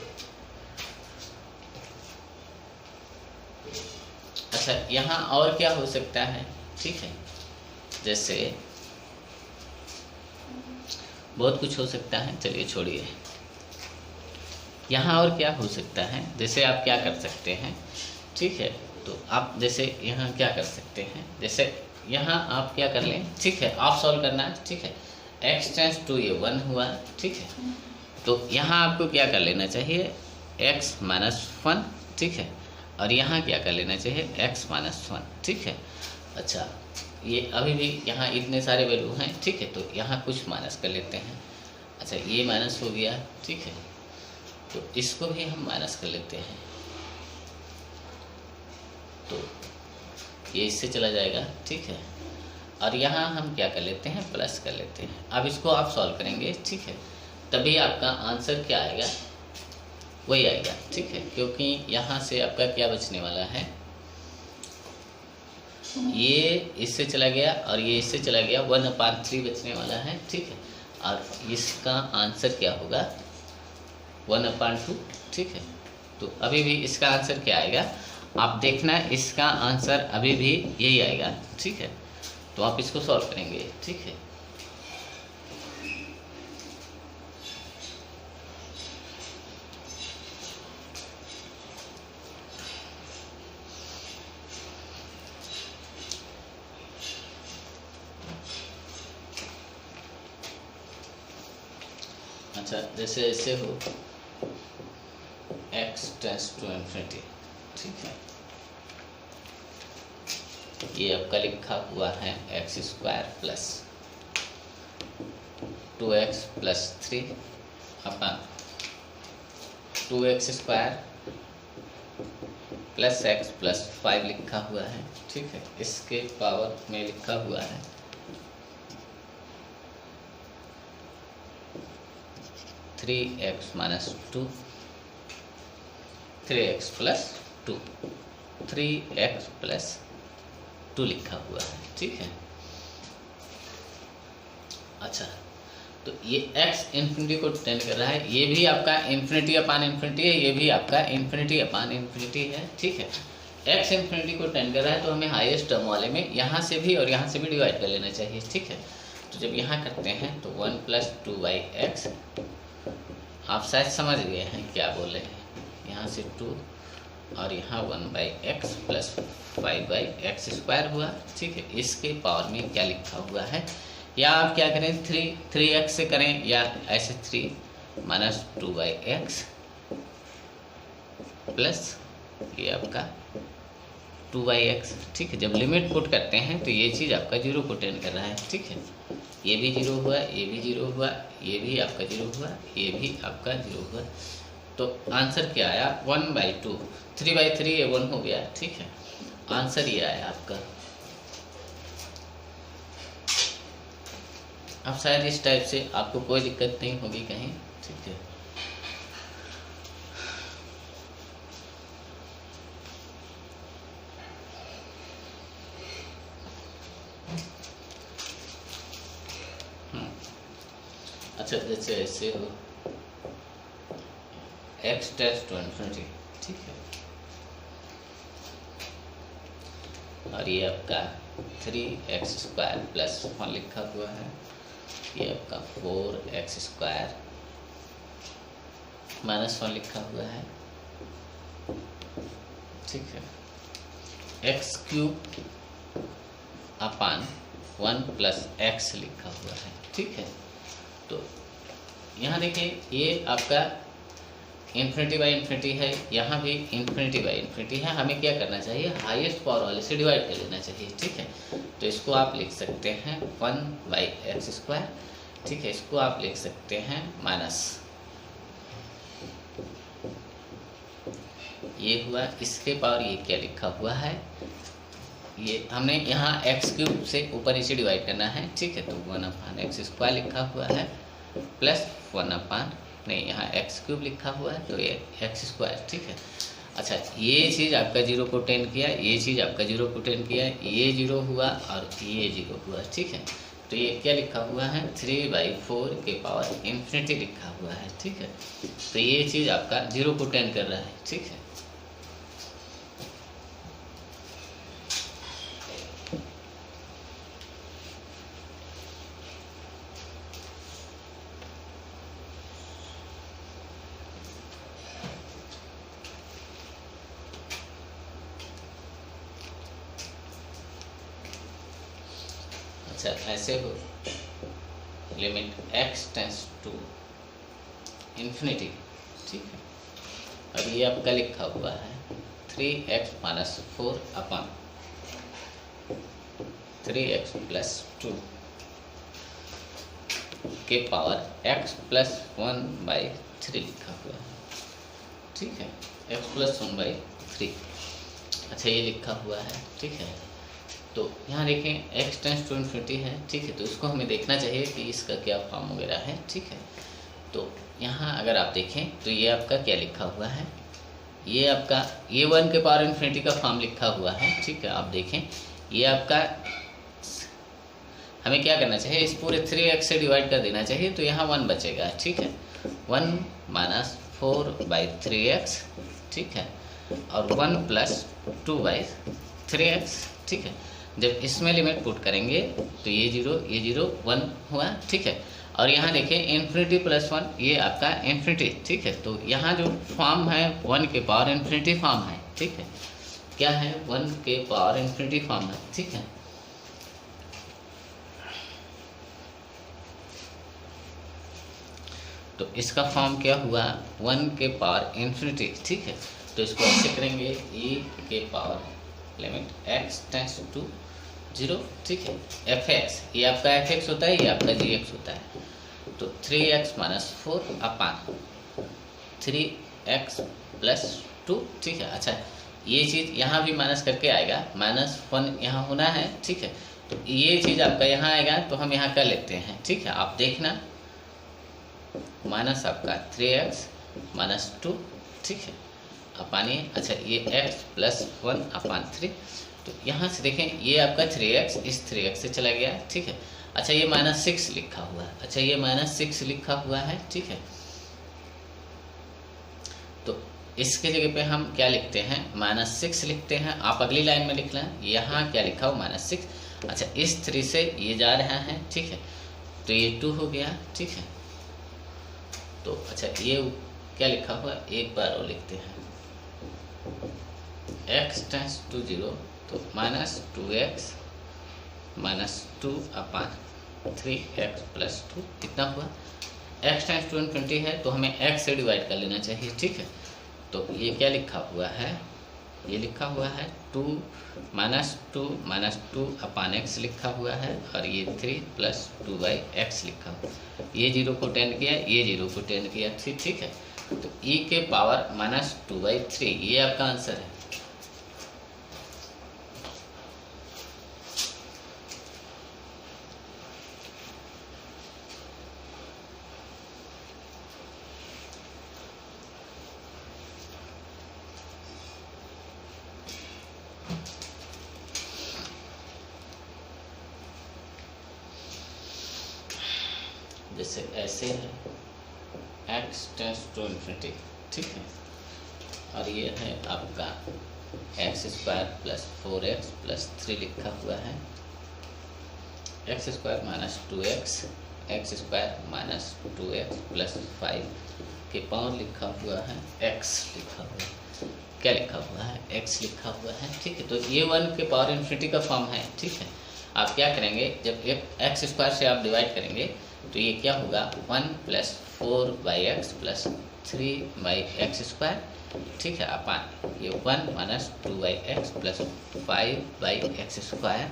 अच्छा, यहाँ और क्या हो सकता है, ठीक है, जैसे बहुत कुछ हो सकता है, चलिए छोड़िए। यहाँ और क्या हो सकता है, जैसे आप क्या कर सकते हैं, ठीक है। तो आप जैसे यहाँ क्या कर सकते हैं, जैसे यहाँ आप क्या कर लें, ठीक है, आप सॉल्व करना है, ठीक है। x टेंड्स टू ये 1 हुआ, ठीक है। तो यहाँ आपको क्या कर लेना चाहिए, x-1, ठीक है, और यहाँ क्या कर लेना चाहिए, x-1, ठीक है। अच्छा, ये अभी भी यहाँ इतने सारे वैल्यू हैं, ठीक है, तो यहाँ कुछ माइनस कर लेते हैं। अच्छा, ये माइनस हो गया, ठीक है, तो इसको भी हम माइनस कर लेते हैं, तो ये इससे चला जाएगा, ठीक है। और यहाँ हम क्या कर लेते हैं, प्लस कर लेते हैं। अब इसको आप सॉल्व करेंगे, ठीक है, तभी आपका आंसर क्या आएगा, वही आएगा, ठीक है। क्योंकि यहाँ से आपका क्या बचने वाला है, ये इससे चला गया और ये इससे चला गया, 1/3 बचने वाला है, ठीक है। और इसका आंसर क्या होगा, 1/2, ठीक है। तो अभी भी इसका आंसर क्या आएगा, आप देखना, इसका आंसर अभी भी यही आएगा, ठीक है। तो आप इसको सॉल्व करेंगे, ठीक है। अच्छा, जैसे ऐसे हो x टेंड्स टू इन्फिनिटी, ठीक है, ये आपका लिखा हुआ है x² + 2x + 3 upon 2x² + x + 5 लिखा हुआ है, ठीक है। इसके पावर में लिखा हुआ है 3x - 2, 3x + 2, 3x + 2 लिखा हुआ है, ठीक है। अच्छा, तो ये x इन्फिनिटी को टेंड कर रहा है, ये भी आपका इन्फिनिटी अपान इन्फिनिटी है, ये भी आपका इन्फिनिटी अपान इन्फिनिटी है, ठीक है। x इन्फिनिटी को टेंड कर रहा है तो हमें हाईएस्ट टर्म वाले में यहाँ से भी और यहाँ से भी डिवाइड कर लेना चाहिए, ठीक है। तो जब यहाँ करते हैं तो 1 + 2x, आप शायद समझ गए हैं क्या बोल रहे हैं, यहाँ से 2 और यहाँ 1/x + 5/x² हुआ, ठीक है। इसके पावर में क्या लिखा हुआ है, या आप क्या करें 3x से करें, या ऐसे 3 - 2x प्लस ये आपका 2x, ठीक है। जब लिमिट पुट करते हैं तो ये चीज़ आपका 0 को टेंड कर रहा है, ठीक है। ये भी 0 हुआ, ये भी 0 हुआ, ये भी आपका 0 हुआ, ये भी आपका 0 हुआ। तो आंसर क्या आया 1/2, 3/3 ये 1 हो गया, ठीक है। आंसर ये आया आपका। अब शायद इस टाइप से आपको कोई दिक्कत नहीं होगी कहीं, ठीक है। अच्छा, जैसे ऐसे हो x टेंड्स टू इन्फिनिटी, ठीक है। और ये आपका 3x² + 1 लिखा हुआ है, ये आपका 4x² - 1 लिखा हुआ है, ठीक है। x³ अपान 1 + x लिखा हुआ है, ठीक है। तो यहाँ देखिए ये आपका इन्फिनिटी बाई इन्फिनिटी है, यहाँ भी इन्फिनिटी बाई इन्फिनिटी है। हमें क्या करना चाहिए, हाईएस्ट पावर वाले से डिवाइड कर लेना चाहिए, ठीक है। तो इसको आप लिख सकते हैं 1/x², ठीक है। इसको आप लिख सकते हैं माइनस, ये हुआ, इसके पावर ये क्या लिखा हुआ है, ये हमने यहाँ x³ से ऊपर नीचे डिवाइड करना है, ठीक है। तो 1/x² लिखा हुआ है प्लस 1 नहीं, यहाँ x³ लिखा हुआ है तो ये x², ठीक है। अच्छा, ये चीज़ आपका 0 को टेंड किया, ये चीज़ आपका 0 को टेंड किया, ये 0 हुआ और ये 0 हुआ, ठीक है। तो ये क्या लिखा हुआ है 3/4 के पावर इन्फिनिटी लिखा हुआ है, ठीक है। तो ये चीज़ आपका 0 को टेंड कर रहा है, ठीक है। अच्छा, ऐसे हो limit x tends to infinity, ठीक है। अब ये आपका लिखा हुआ है 3x - 4 अपान 3x + 2 के पावर x + 1/3 लिखा हुआ है, ठीक है। x + 1/3, अच्छा ये लिखा हुआ है, ठीक है। तो यहाँ देखें x टेंड्स टू इन्फिनिटी है, ठीक है। तो इसको हमें देखना चाहिए कि इसका क्या फॉर्म वगैरह है, ठीक है। तो यहाँ अगर आप देखें तो ये आपका क्या लिखा हुआ है, ये आपका ये 1 के पावर इन्फिनिटी का फॉर्म लिखा हुआ है, ठीक है। आप देखें ये आपका, हमें क्या करना चाहिए, इस पूरे 3x से डिवाइड कर देना चाहिए, तो यहाँ 1 बचेगा, ठीक है। 1 - 4/3x, ठीक है, और 1 + 2/3x, ठीक है। जब इसमें लिमिट पुट करेंगे तो ये 0 1 हुआ, ठीक है। और यहाँ देखिए इन्फिनिटी + 1 ये आपका इन्फिनिटी, ठीक है। तो यहाँ जो फॉर्म है 1 के पावर इन्फिनिटी फॉर्म है, ठीक है। क्या है 1 के पावर इन्फिनिटी फॉर्म है, ठीक है। तो इसका फॉर्म क्या हुआ 1 के पावर इन्फिनिटी, ठीक है। तो इसको ऐसे करेंगे e के power limit x tends to 0, ठीक है। fx ये आपका fx होता है, ये आपका gx होता है। तो 3x - 4 अपान 3x + 2, ठीक है। अच्छा, ये चीज़ यहाँ भी माइनस करके आएगा, -1 यहाँ होना है, ठीक है। तो ये चीज़ आपका यहाँ आएगा तो हम यहाँ कर लेते हैं, ठीक है। आप देखना माइनस आपका 3x - 2, ठीक है, अपान ये, अच्छा ये x + 1 अपान 3। तो यहाँ से देखें ये आपका 3x इस 3x से चला गया, ठीक है। अच्छा ये -6 लिखा हुआ है, अच्छा ये -6 लिखा हुआ है, ठीक है। तो इसके जगह पे हम क्या लिखते हैं, -6 लिखते हैं। आप अगली लाइन में लिख लें, यहाँ क्या लिखा हो -6। अच्छा इस 3 से ये जा रहा है, ठीक है, तो ये 2 हो गया, ठीक है। तो अच्छा ये क्या लिखा हुआ, एक बार और लिखते हैं, x टेंस टू 0, तो -2x -2 अपान 3x + 2 कितना हुआ, x टेंस टू ∞ है तो हमें x से डिवाइड कर लेना चाहिए, ठीक है। तो ये क्या लिखा हुआ है, ये लिखा हुआ है 2 -2 अपान x लिखा हुआ है, और ये 3 + 2/x लिखा हुआ है। ये 0 को 10 किया, ये 0 को 10 किया, ठीक है। तो e के पावर -2/3 ये आपका आंसर है। जैसे ऐसे है x टेंस टू ∞, ठीक है, और ये है आपका x² + 4x + 3 लिखा हुआ है, x² - 2x, x² - 2x + 5 के पावर लिखा हुआ है, x लिखा हुआ है, क्या लिखा हुआ है, x लिखा हुआ है, ठीक है। तो ये 1 के पावर ∞ का फॉर्म है, ठीक है। आप क्या करेंगे, जब x² से आप डिवाइड करेंगे तो ये क्या होगा, 1 + 4/x + 3/x², ठीक है, अपान ये 1 - 2/x + 5/x²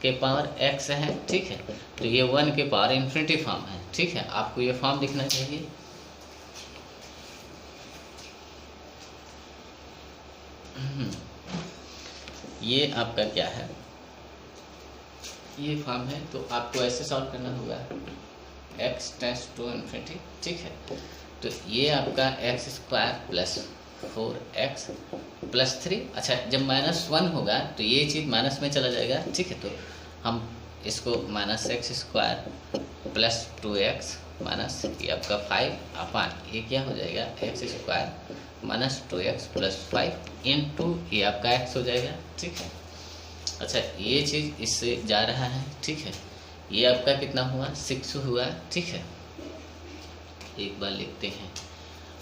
के पावर x है, ठीक है। तो ये 1 के पावर ∞ फॉर्म है, ठीक है। आपको ये फॉर्म दिखना चाहिए। ये आपका क्या है, ये फॉर्m है, तो आपको ऐसे सॉल्व करना होगा, x टेंस टू ∞, ठीक है। तो ये आपका x² + 4x + 3, अच्छा जब -1 होगा तो ये चीज़ माइनस में चला जाएगा, ठीक है। तो हम इसको -x² + 2x माइनस ये आपका 5 अपान ये क्या हो जाएगा, x² - 2x + 5 इंटू ये आपका x हो जाएगा, ठीक है। अच्छा ये चीज़ इससे जा रहा है, ठीक है। ये आपका कितना हुआ, 6 हुआ, ठीक है। एक बार लिखते हैं,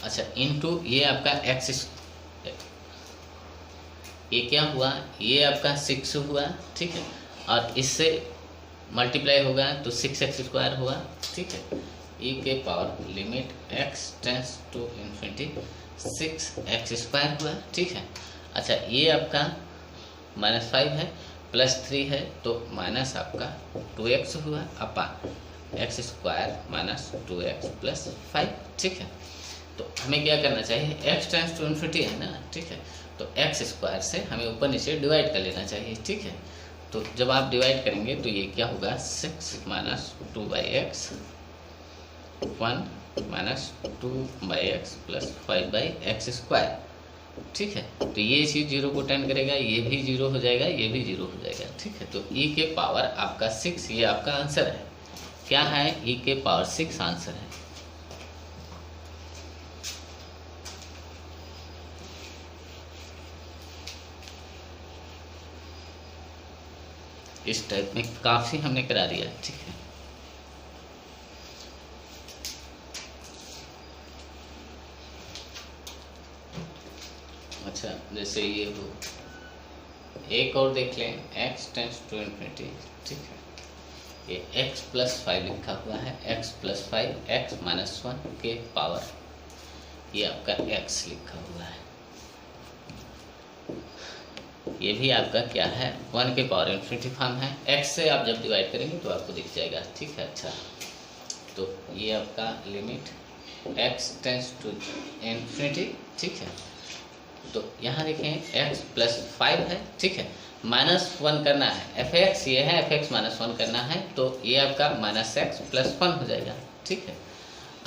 अच्छा इंटू ये आपका x, ये क्या हुआ, ये आपका 6 हुआ, ठीक है, और इससे मल्टीप्लाई होगा तो 6x² हुआ, ठीक है। e के power limit x tends to ∞ 6x² हुआ, ठीक है। अच्छा ये आपका -5 है, +3 है, तो माइनस आपका 2x हुआ अपान x² - 2x + 5, ठीक है। तो हमें क्या करना चाहिए, x टेंस टू ∞ है ना, ठीक है, तो x² से हमें ऊपर नीचे डिवाइड कर लेना चाहिए, ठीक है। तो जब आप डिवाइड करेंगे तो ये क्या होगा, 6 - 2/x 1 - 2/x + 5/x², ठीक है। तो ये चीज़ 0 को 10 करेगा, ये भी 0 हो जाएगा, ये भी 0 हो जाएगा, ठीक है। तो e के पावर आपका 6 ये आपका आंसर है। क्या है, e के पावर 6 आंसर है। इस टाइप में काफ़ी हमने करा दिया, ठीक है। अच्छा जैसे ये हो, एक और देख लें, x टेंस टू ∞, ठीक है। ये x + 5 लिखा हुआ है, x + 5 x - 1 के पावर ये आपका x लिखा हुआ है। ये भी आपका क्या है, 1 के पावर ∞ फॉर्म है। x से आप जब डिवाइड करेंगे तो आपको दिख जाएगा, ठीक है। अच्छा तो ये आपका लिमिट x टेंस टू ∞, ठीक है। तो यहाँ देखें x + 5 है, ठीक है, -1 करना है, fx ये है, fx -1 करना है, तो ये आपका -x + 1 हो जाएगा, ठीक है,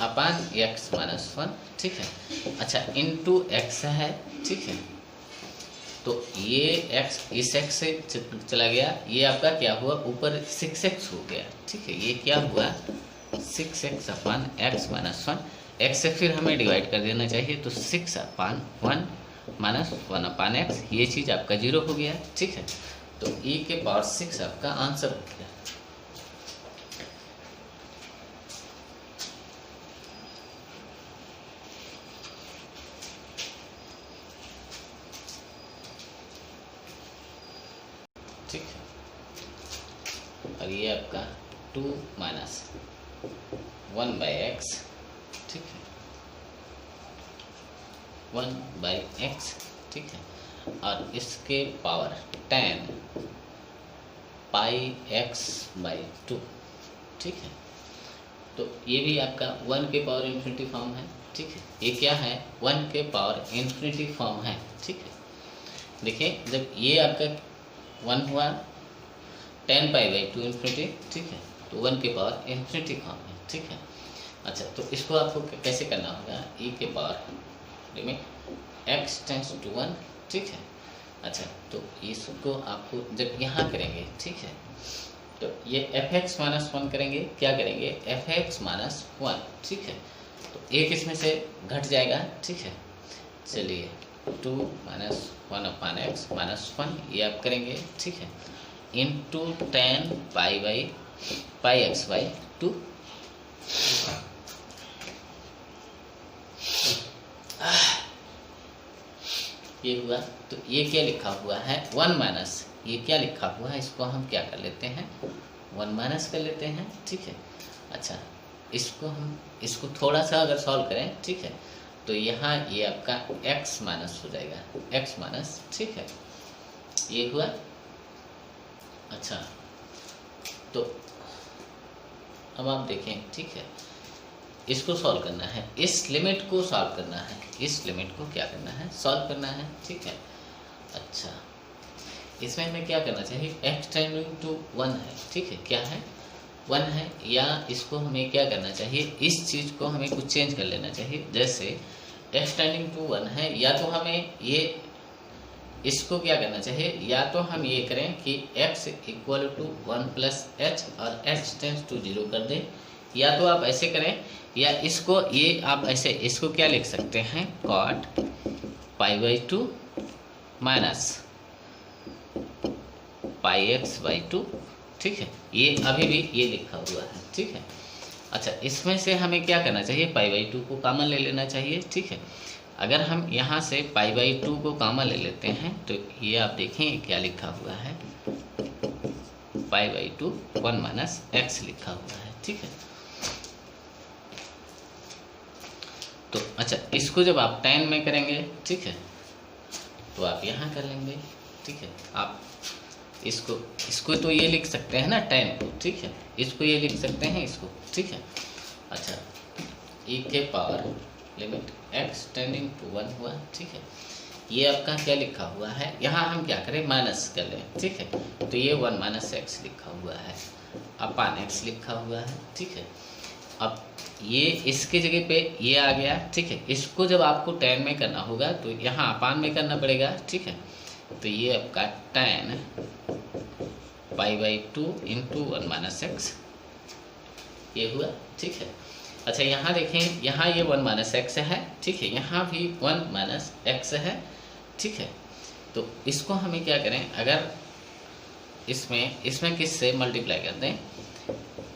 अपान x - 1, ठीक है। अच्छा इंटू x है, ठीक है, तो ये x इस x से चला गया, ये आपका क्या हुआ, ऊपर 6x हो गया। ठीक है, ये क्या हुआ 6x अपान x माइनस 1, x से फिर हमें डिवाइड कर देना चाहिए, तो 6 अपान 1 माइनस 1 अपान x, ये चीज़ आपका 0 हो गया। ठीक है, तो e के पावर 6 आपका आंसर हो गया। ठीक है, और ये आपका 2 माइनस 1 बाई एक्स, ठीक है 1 बाई एक्स, ठीक है, और इसके पावर 10 पाई एक्स बाई 2। ठीक है, तो ये भी आपका 1 के पावर इन्फिनिटी फॉर्म है। ठीक है, ये क्या है 1 के पावर इन्फिनिटी फॉर्म है। ठीक है, देखिए जब ये आपका 1 हुआ 10 पाई बाई 2 इन्फिनिटी, ठीक है, तो 1 के पावर इन्फिनिटी फॉर्म है। ठीक है, अच्छा तो इसको आपको कैसे करना होगा, e के power limit x tends to 1। ठीक है, अच्छा तो इसको आपको जब यहाँ करेंगे, ठीक है, तो ये fx माइनस 1 करेंगे, क्या करेंगे fx माइनस 1। ठीक है, तो एक इसमें से घट जाएगा। ठीक है, चलिए 2 माइनस 1 अपान एक्स माइनस 1 ये आप करेंगे। ठीक है, into 10 pi by pi x by 2। ये हुआ, तो ये क्या लिखा हुआ है 1 माइनस, ये क्या लिखा हुआ है, इसको हम क्या कर लेते हैं 1 माइनस कर लेते हैं। ठीक है, अच्छा इसको थोड़ा सा अगर सॉल्व करें, ठीक है, तो यहाँ ये आपका x माइनस हो जाएगा, x माइनस। ठीक है, ये हुआ। अच्छा तो अब आप देखें, ठीक है, इसको सॉल्व करना है, इस लिमिट को सॉल्व करना है, इस लिमिट को क्या करना है सॉल्व करना है। ठीक है, अच्छा इसमें हमें क्या करना चाहिए, x टेंडिंग टू 1 है। ठीक है, क्या है 1 है, या इसको हमें क्या करना चाहिए, इस चीज़ को हमें कुछ चेंज कर लेना चाहिए। जैसे x टेंडिंग टू 1 है, या तो हमें ये इसको क्या करना चाहिए, या तो हम ये करें कि x equal to 1 plus h और x टेंस टू 0 कर दें, या तो आप ऐसे करें, या इसको ये आप ऐसे इसको क्या लिख सकते हैं cot pi by 2 minus pi x by 2। ठीक है, ये अभी भी ये लिखा हुआ है। ठीक है, अच्छा इसमें से हमें क्या करना चाहिए, पाई बाई 2 को कॉमन ले लेना चाहिए। ठीक है, अगर हम यहाँ से पाई बाई 2 को कॉमन ले लेते हैं, तो ये आप देखें क्या लिखा हुआ है पाई बाई 2 1 माइनस एक्स लिखा हुआ है। ठीक है, तो अच्छा इसको जब आप 10 में करेंगे, ठीक है, तो आप यहाँ कर लेंगे। ठीक है, आप इसको तो ये लिख सकते हैं ना 10 को। ठीक है, इसको ये लिख सकते हैं इसको। ठीक है, अच्छा e के power limit x tending to 1 हुआ। ठीक है, ये आपका क्या लिखा हुआ है, यहाँ हम क्या करें माइनस कर लें। ठीक है, तो ये 1 माइनस एक्स लिखा हुआ है, अपान एक्स लिखा हुआ है। ठीक है, अब ये इसके जगह पे ये आ गया। ठीक है, इसको जब आपको 10 में करना होगा तो यहाँ अपान में करना पड़ेगा। ठीक है, तो ये आपका 10 पाई बाई 2 इंटू 1 माइनस एक्स ये हुआ। ठीक है, अच्छा यहाँ देखें, यहाँ ये 1 माइनस एक्स है। ठीक है, यहाँ भी 1 माइनस एक्स है। ठीक है, तो इसको हमें क्या करें, अगर इसमें किससे मल्टीप्लाई कर दें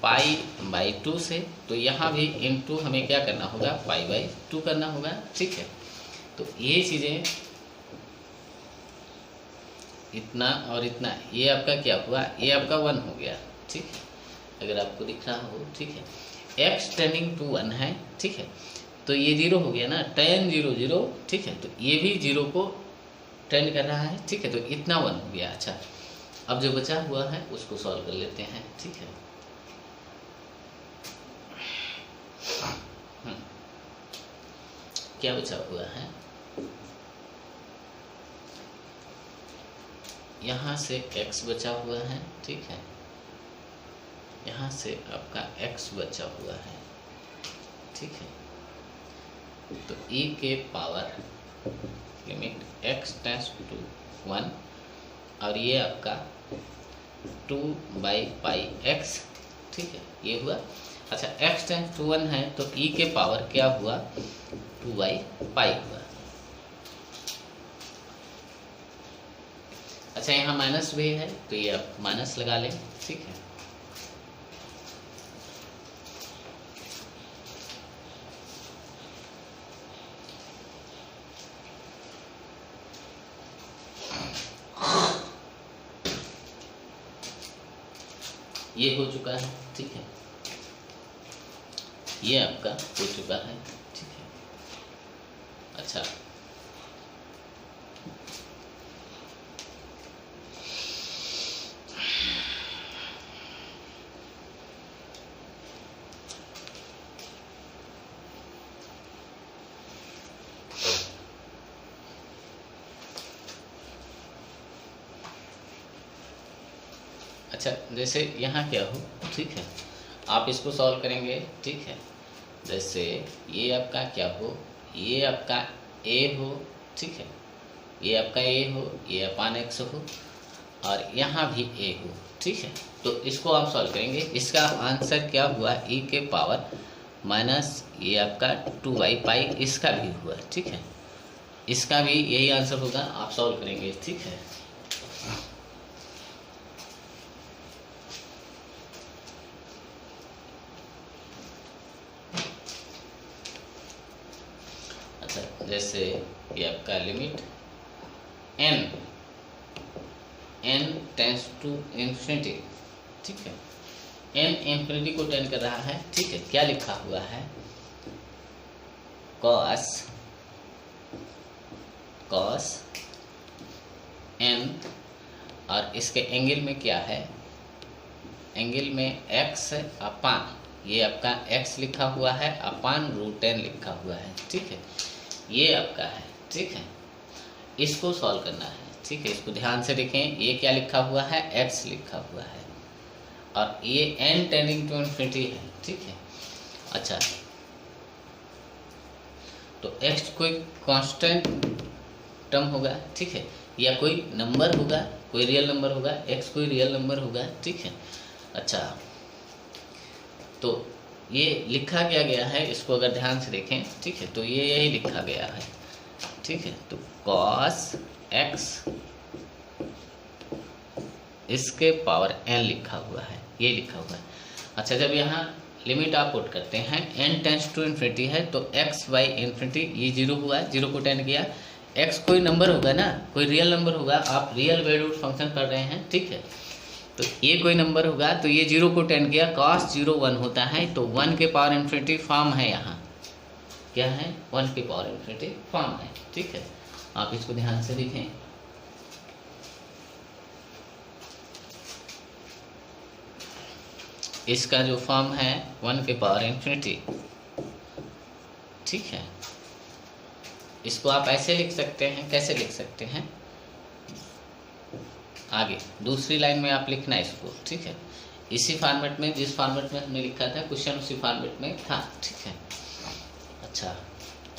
पाई बाई 2 से, तो यहाँ भी इंटू हमें क्या करना होगा पाई बाई 2 करना होगा। ठीक है, तो ये चीज़ें इतना और इतना, ये आपका क्या हुआ, ये आपका 1 हो गया। ठीक है, अगर आपको दिख रहा हो। ठीक है, x टेंडिंग टू 1 है। ठीक है, तो ये 0 हो गया ना, 10 0 0। ठीक है, तो ये भी 0 को टेंड कर रहा है। ठीक है, तो इतना 1 हो गया। अच्छा अब जो बचा हुआ है उसको सॉल्व कर लेते हैं। ठीक है, क्या बचा हुआ है, यहाँ से x बचा हुआ है। ठीक है, यहाँ से आपका x बचा हुआ है। ठीक है, तो e के power limit x tends to 1 और ये आपका 2/πx, ठीक है, ये हुआ। अच्छा x टेंस टू 1 है तो e के पावर क्या हुआ 2/π हुआ। अच्छा यहाँ माइनस भी है तो ये आप माइनस लगा लें, ठीक है। ये हो चुका है, ठीक है, ये आपका हो चुका है, ठीक है। अच्छा अच्छा जैसे यहाँ क्या हो, ठीक है, आप इसको सॉल्व करेंगे, ठीक है। जैसे ये आपका क्या हो, ये आपका a हो, ठीक है, ये आपका a हो, ये अपान x हो और यहाँ भी a हो, ठीक है। तो इसको आप सॉल्व करेंगे, इसका आंसर क्या हुआ e के पावर माइनस ये आपका 2/π, इसका भी हुआ, ठीक है, इसका भी यही आंसर होगा, आप सॉल्व करेंगे, ठीक है। जैसे ये आपका limit n tends to infinity, ठीक है, n इन्फिनिटी को टेंड कर रहा है, ठीक है। क्या लिखा हुआ है cos n और इसके एंगल में क्या है, एंगल में x अपान ये आपका x लिखा हुआ है अपान √n लिखा हुआ है, ठीक है, ये आपका है, ठीक है। इसको सॉल्व करना है, ठीक है, इसको ध्यान से देखें, ये क्या लिखा हुआ है x लिखा हुआ है और ये n टेंडिंग टू इन्फिनिटी है, ठीक है। अच्छा तो x कोई कांस्टेंट टर्म होगा, ठीक है, या कोई नंबर होगा, कोई रियल नंबर होगा, x कोई रियल नंबर होगा, ठीक है। अच्छा तो ये लिखा क्या गया है, इसको अगर ध्यान से देखें, ठीक है, तो ये यही लिखा गया है, ठीक है। तो cos x इसके पावर n लिखा हुआ है, ये लिखा हुआ है। अच्छा जब यहाँ लिमिट आप पुट करते हैं n टेंस टू इन्फिनिटी है तो x/∞, ये 0 हुआ, 0 को टेंड किया, x कोई नंबर होगा ना, कोई रियल नंबर होगा, आप रियल वैल्यूड फंक्शन कर रहे हैं, ठीक है। तो ये कोई नंबर होगा तो ये 0 को टेंड किया, cos 0 1 होता है तो 1 के पावर इन्फिनिटी फॉर्म है, यहाँ क्या है 1 के पावर इन्फिनिटी फॉर्म है, ठीक है। आप इसको ध्यान से देखें, इसका जो फॉर्म है 1 के पावर इन्फिनिटी, ठीक है। इसको आप ऐसे लिख सकते हैं, कैसे लिख सकते हैं, आगे दूसरी लाइन में आप लिखना है इसको, ठीक है, इसी फॉर्मेट में, जिस फॉर्मेट में हमने लिखा था क्वेश्चन उसी फॉर्मेट में था, ठीक है। अच्छा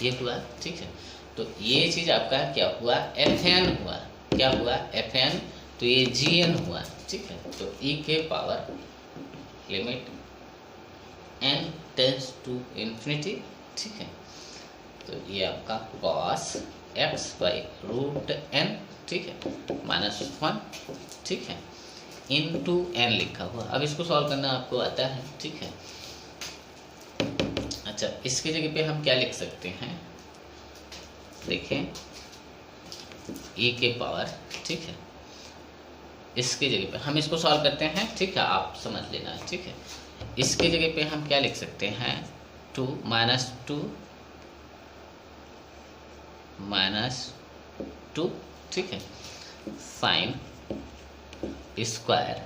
ये हुआ, ठीक है। तो ये चीज़ आपका क्या हुआ Fn हुआ, क्या हुआ Fn, तो ये Gn हुआ, ठीक है। तो e के power limit n tends to infinity, ठीक है। तो ये आपका cos x/√n, ठीक है, -1, ठीक है, इंटू n लिखा हुआ। अब इसको सॉल्व करना आपको आता है, ठीक है। अच्छा इसकी जगह पे हम क्या लिख सकते हैं, देखें e के पावर, ठीक है, इसकी जगह पे हम इसको सॉल्व करते हैं, ठीक है, आप समझ लेना है, ठीक है। इसकी जगह पे हम क्या लिख सकते हैं 2 -2, ठीक है, साइन स्क्वायर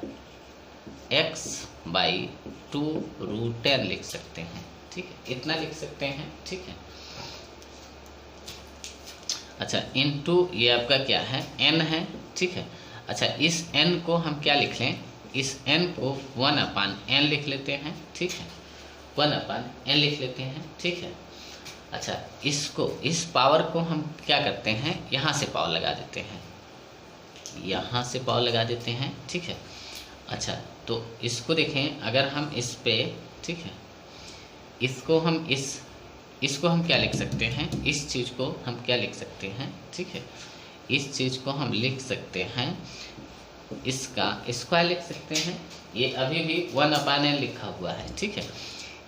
x/2√n लिख सकते हैं, ठीक है, इतना लिख सकते हैं, ठीक है। अच्छा इनटू ये आपका क्या है n है, ठीक है। अच्छा इस n को हम क्या लिख लें, इस n को 1/n लिख लेते हैं, ठीक है, 1/n लिख लेते हैं, ठीक है। अच्छा इसको, इस पावर को हम क्या करते हैं, यहाँ से पावर लगा देते हैं, यहाँ से पावर लगा देते हैं, ठीक है। अच्छा, तो इसको देखें, अगर हम इस पे, ठीक है, इसको हम क्या लिख सकते हैं, इस चीज़ को हम क्या लिख सकते हैं, ठीक है, इस चीज़ को हम लिख सकते हैं, इसका स्क्वायर लिख सकते हैं। ये अभी भी 1/n लिखा हुआ है, ठीक है।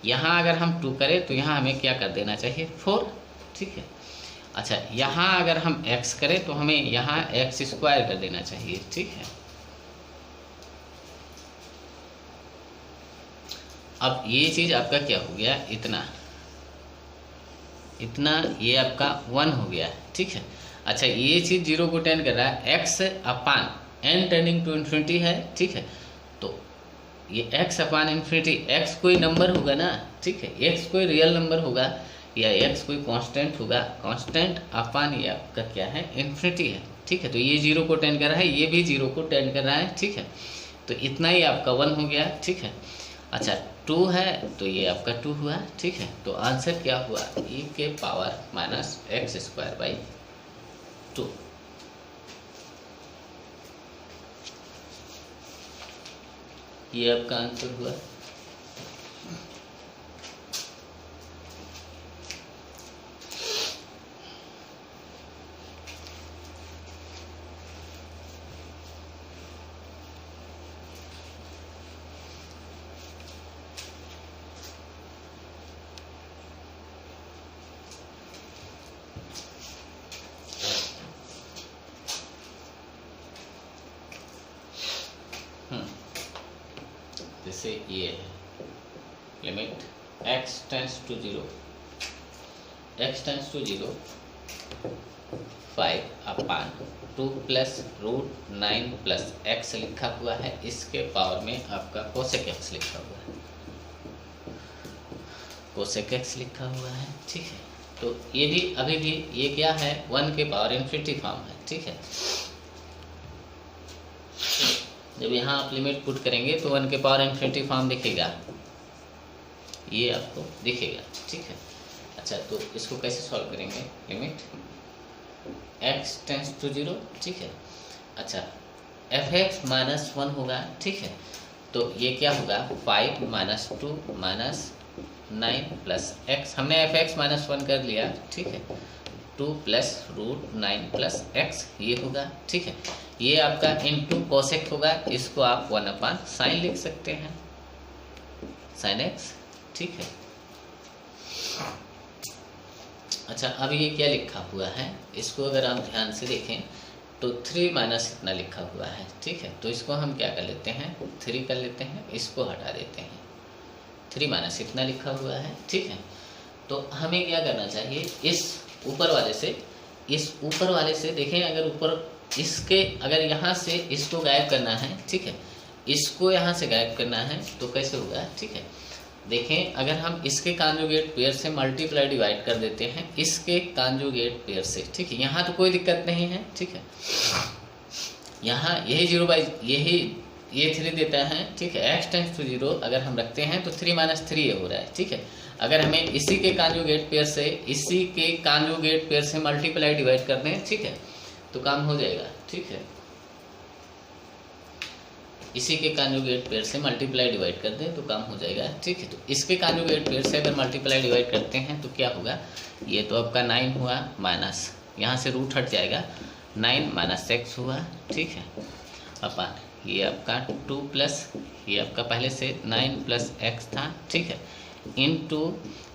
यहाँ अगर हम 2 करें तो यहाँ हमें क्या कर देना चाहिए, 4, ठीक है। अच्छा, यहाँ अगर हम x करें तो हमें यहाँ x स्क्वायर कर देना चाहिए, ठीक है। अब ये चीज़ आपका क्या हो गया, इतना ये आपका 1 हो गया, ठीक है। अच्छा, ये चीज़ 0 को टेंड कर रहा है, x/n टेंडिंग टू इन्फिनिटी है, ठीक है। तो ये x/इन्फिनिटी, x कोई नंबर होगा ना, ठीक है, x कोई रियल नंबर होगा या x कोई कांस्टेंट होगा, कांस्टेंट अपान ये आपका क्या है, इन्फिनिटी है, ठीक है। तो ये 0 को टेंड कर रहा है, ये भी 0 को टेंड कर रहा है, ठीक है। तो इतना ही आपका 1 हो गया, ठीक है। अच्छा, 2 है तो ये आपका 2 हुआ, ठीक है। तो आंसर क्या हुआ, e⁻⁻x²/2। ये आपका आंसर हुआ। जैसे ये है limit x tends to 0, 5/2 + √9 + x लिखा हुआ है, इसके पावर में आपका कोसेक x लिखा हुआ है, कोसेक x लिखा हुआ है, ठीक है। तो ये भी अभी भी ये क्या है, 1 के पावर इन्फिनिटी फॉर्म है, ठीक है। जब यहाँ आप लिमिट पुट करेंगे तो 1 के पावर इन्फिनिटी फॉर्म दिखेगा, ये आपको दिखेगा, ठीक है। अच्छा, तो इसको कैसे सॉल्व करेंगे, लिमिट x टेंड्स टू 0, ठीक है। अच्छा, f(x)-1 होगा, ठीक है। तो ये क्या होगा, 5 - 2 - 9 + x, हमने f(x)-1 कर लिया, ठीक है। 2 + √9 + x ये होगा, ठीक है। ये आपका इनटू कोसेक होगा, इसको आप 1/sin लिख सकते हैं, sin x, ठीक है। अच्छा, अब ये क्या लिखा हुआ है, इसको अगर आप ध्यान से देखें तो 3 माइनस इतना लिखा हुआ है, ठीक है। तो इसको हम क्या कर लेते हैं, 3 कर लेते हैं, इसको हटा देते हैं, 3 माइनस इतना लिखा हुआ है, ठीक है। तो हमें क्या करना चाहिए, इस ऊपर वाले से देखें, अगर ऊपर इसके, अगर यहाँ से इसको गायब करना है, ठीक है, इसको यहाँ से गायब करना है तो कैसे होगा, ठीक है। देखें, अगर हम इसके कॉन्जुगेट पेयर से मल्टीप्लाई डिवाइड कर देते हैं इसके कॉन्जुगेट पेयर से, ठीक है, यहाँ तो कोई दिक्कत नहीं है, ठीक है। यहाँ यही 0 यही ये 3 देता है, ठीक है। x टेंड्स टू 0 अगर हम रखते हैं तो 3 - 3 ये हो रहा है, ठीक है। अगर हमें इसी के कॉन्जुगेट पेयर से मल्टीप्लाई डिवाइड कर दें, ठीक है, तो काम हो जाएगा, ठीक है। इसी के कॉन्जुगेट पेयर से मल्टीप्लाई डिवाइड कर दें तो काम हो जाएगा, ठीक है। तो इसके कॉन्जुगेट पेयर से अगर मल्टीप्लाई डिवाइड करते हैं तो क्या होगा, ये तो आपका 9 हुआ, माइनस यहाँ से रूट हट जाएगा, 9 - x हुआ, ठीक है, अपन ये आपका 2 प्लस ये आपका पहले से 9 + x था, ठीक है, इनटू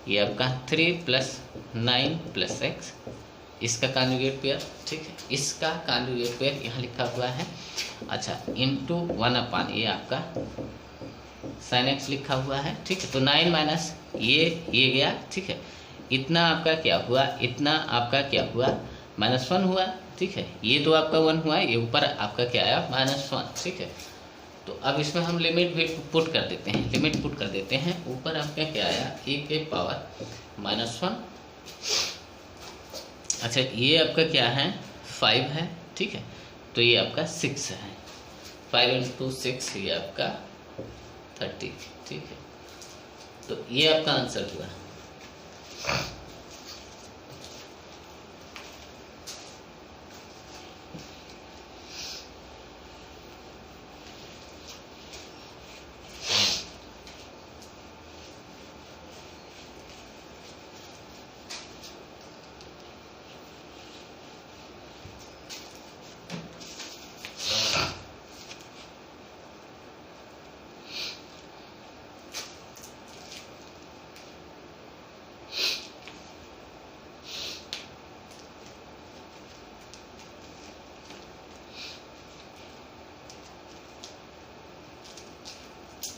ये आपका 3 + 9 + x, इसका कॉन्जुगेट पेयर, ठीक है, इसका कॉन्जुगेट पेयर यहाँ लिखा हुआ है। अच्छा, इनटू 1/, ये आपका sin x लिखा हुआ है, ठीक है। तो 9 माइनस ये गया, ठीक है, इतना आपका क्या हुआ, इतना आपका क्या हुआ, -1 हुआ, ठीक है। ये तो आपका 1 हुआ, ये ऊपर आपका क्या आया, -1, ठीक है। तो अब इसमें हम लिमिट भी पुट कर देते हैं, लिमिट पुट कर देते हैं, ऊपर आपका क्या आया, e⁻⁻1। अच्छा, ये आपका क्या है, 5 है, ठीक है। तो ये आपका 6 है, 5 × 6 ये आपका 30, ठीक है। तो ये आपका आंसर हुआ।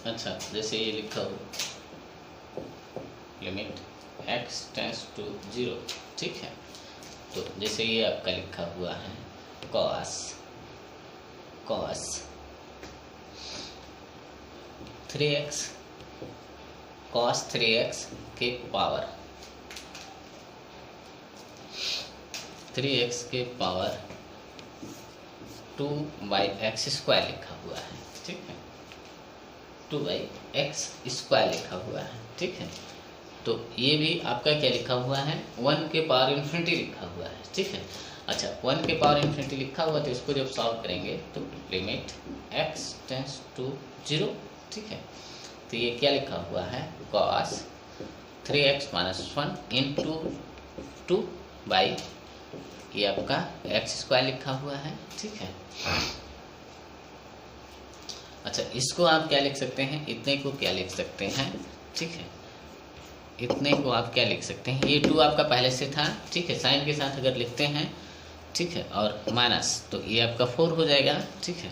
अच्छा, जैसे ये लिखा हो लिमिट x टेंस टू 0, ठीक है। तो जैसे ये आपका लिखा हुआ है cos 3x cos 3x के पावर 3x के पावर 2/x² लिखा हुआ है, ठीक है। 2/x² लिखा हुआ है, ठीक है। तो ये भी आपका क्या लिखा हुआ है 1 के पावर इन्फिनिटी लिखा हुआ है, ठीक है। अच्छा, 1 के पावर इन्फिनिटी लिखा हुआ तो इसको जब सॉल्व करेंगे तो लिमिट x टेंस टू 0, ठीक है। तो ये क्या लिखा हुआ है cos 3x - 1 इंटू 2 बाई ये आपका x² लिखा हुआ है, ठीक है। अच्छा, इसको आप क्या लिख सकते हैं, इतने को क्या लिख सकते हैं, ठीक है। इतने को आप क्या लिख सकते हैं, ये 2 आपका पहले से था, ठीक है। साइन के साथ अगर लिखते हैं, ठीक है, और माइनस तो ये आपका 4 हो जाएगा, ठीक है।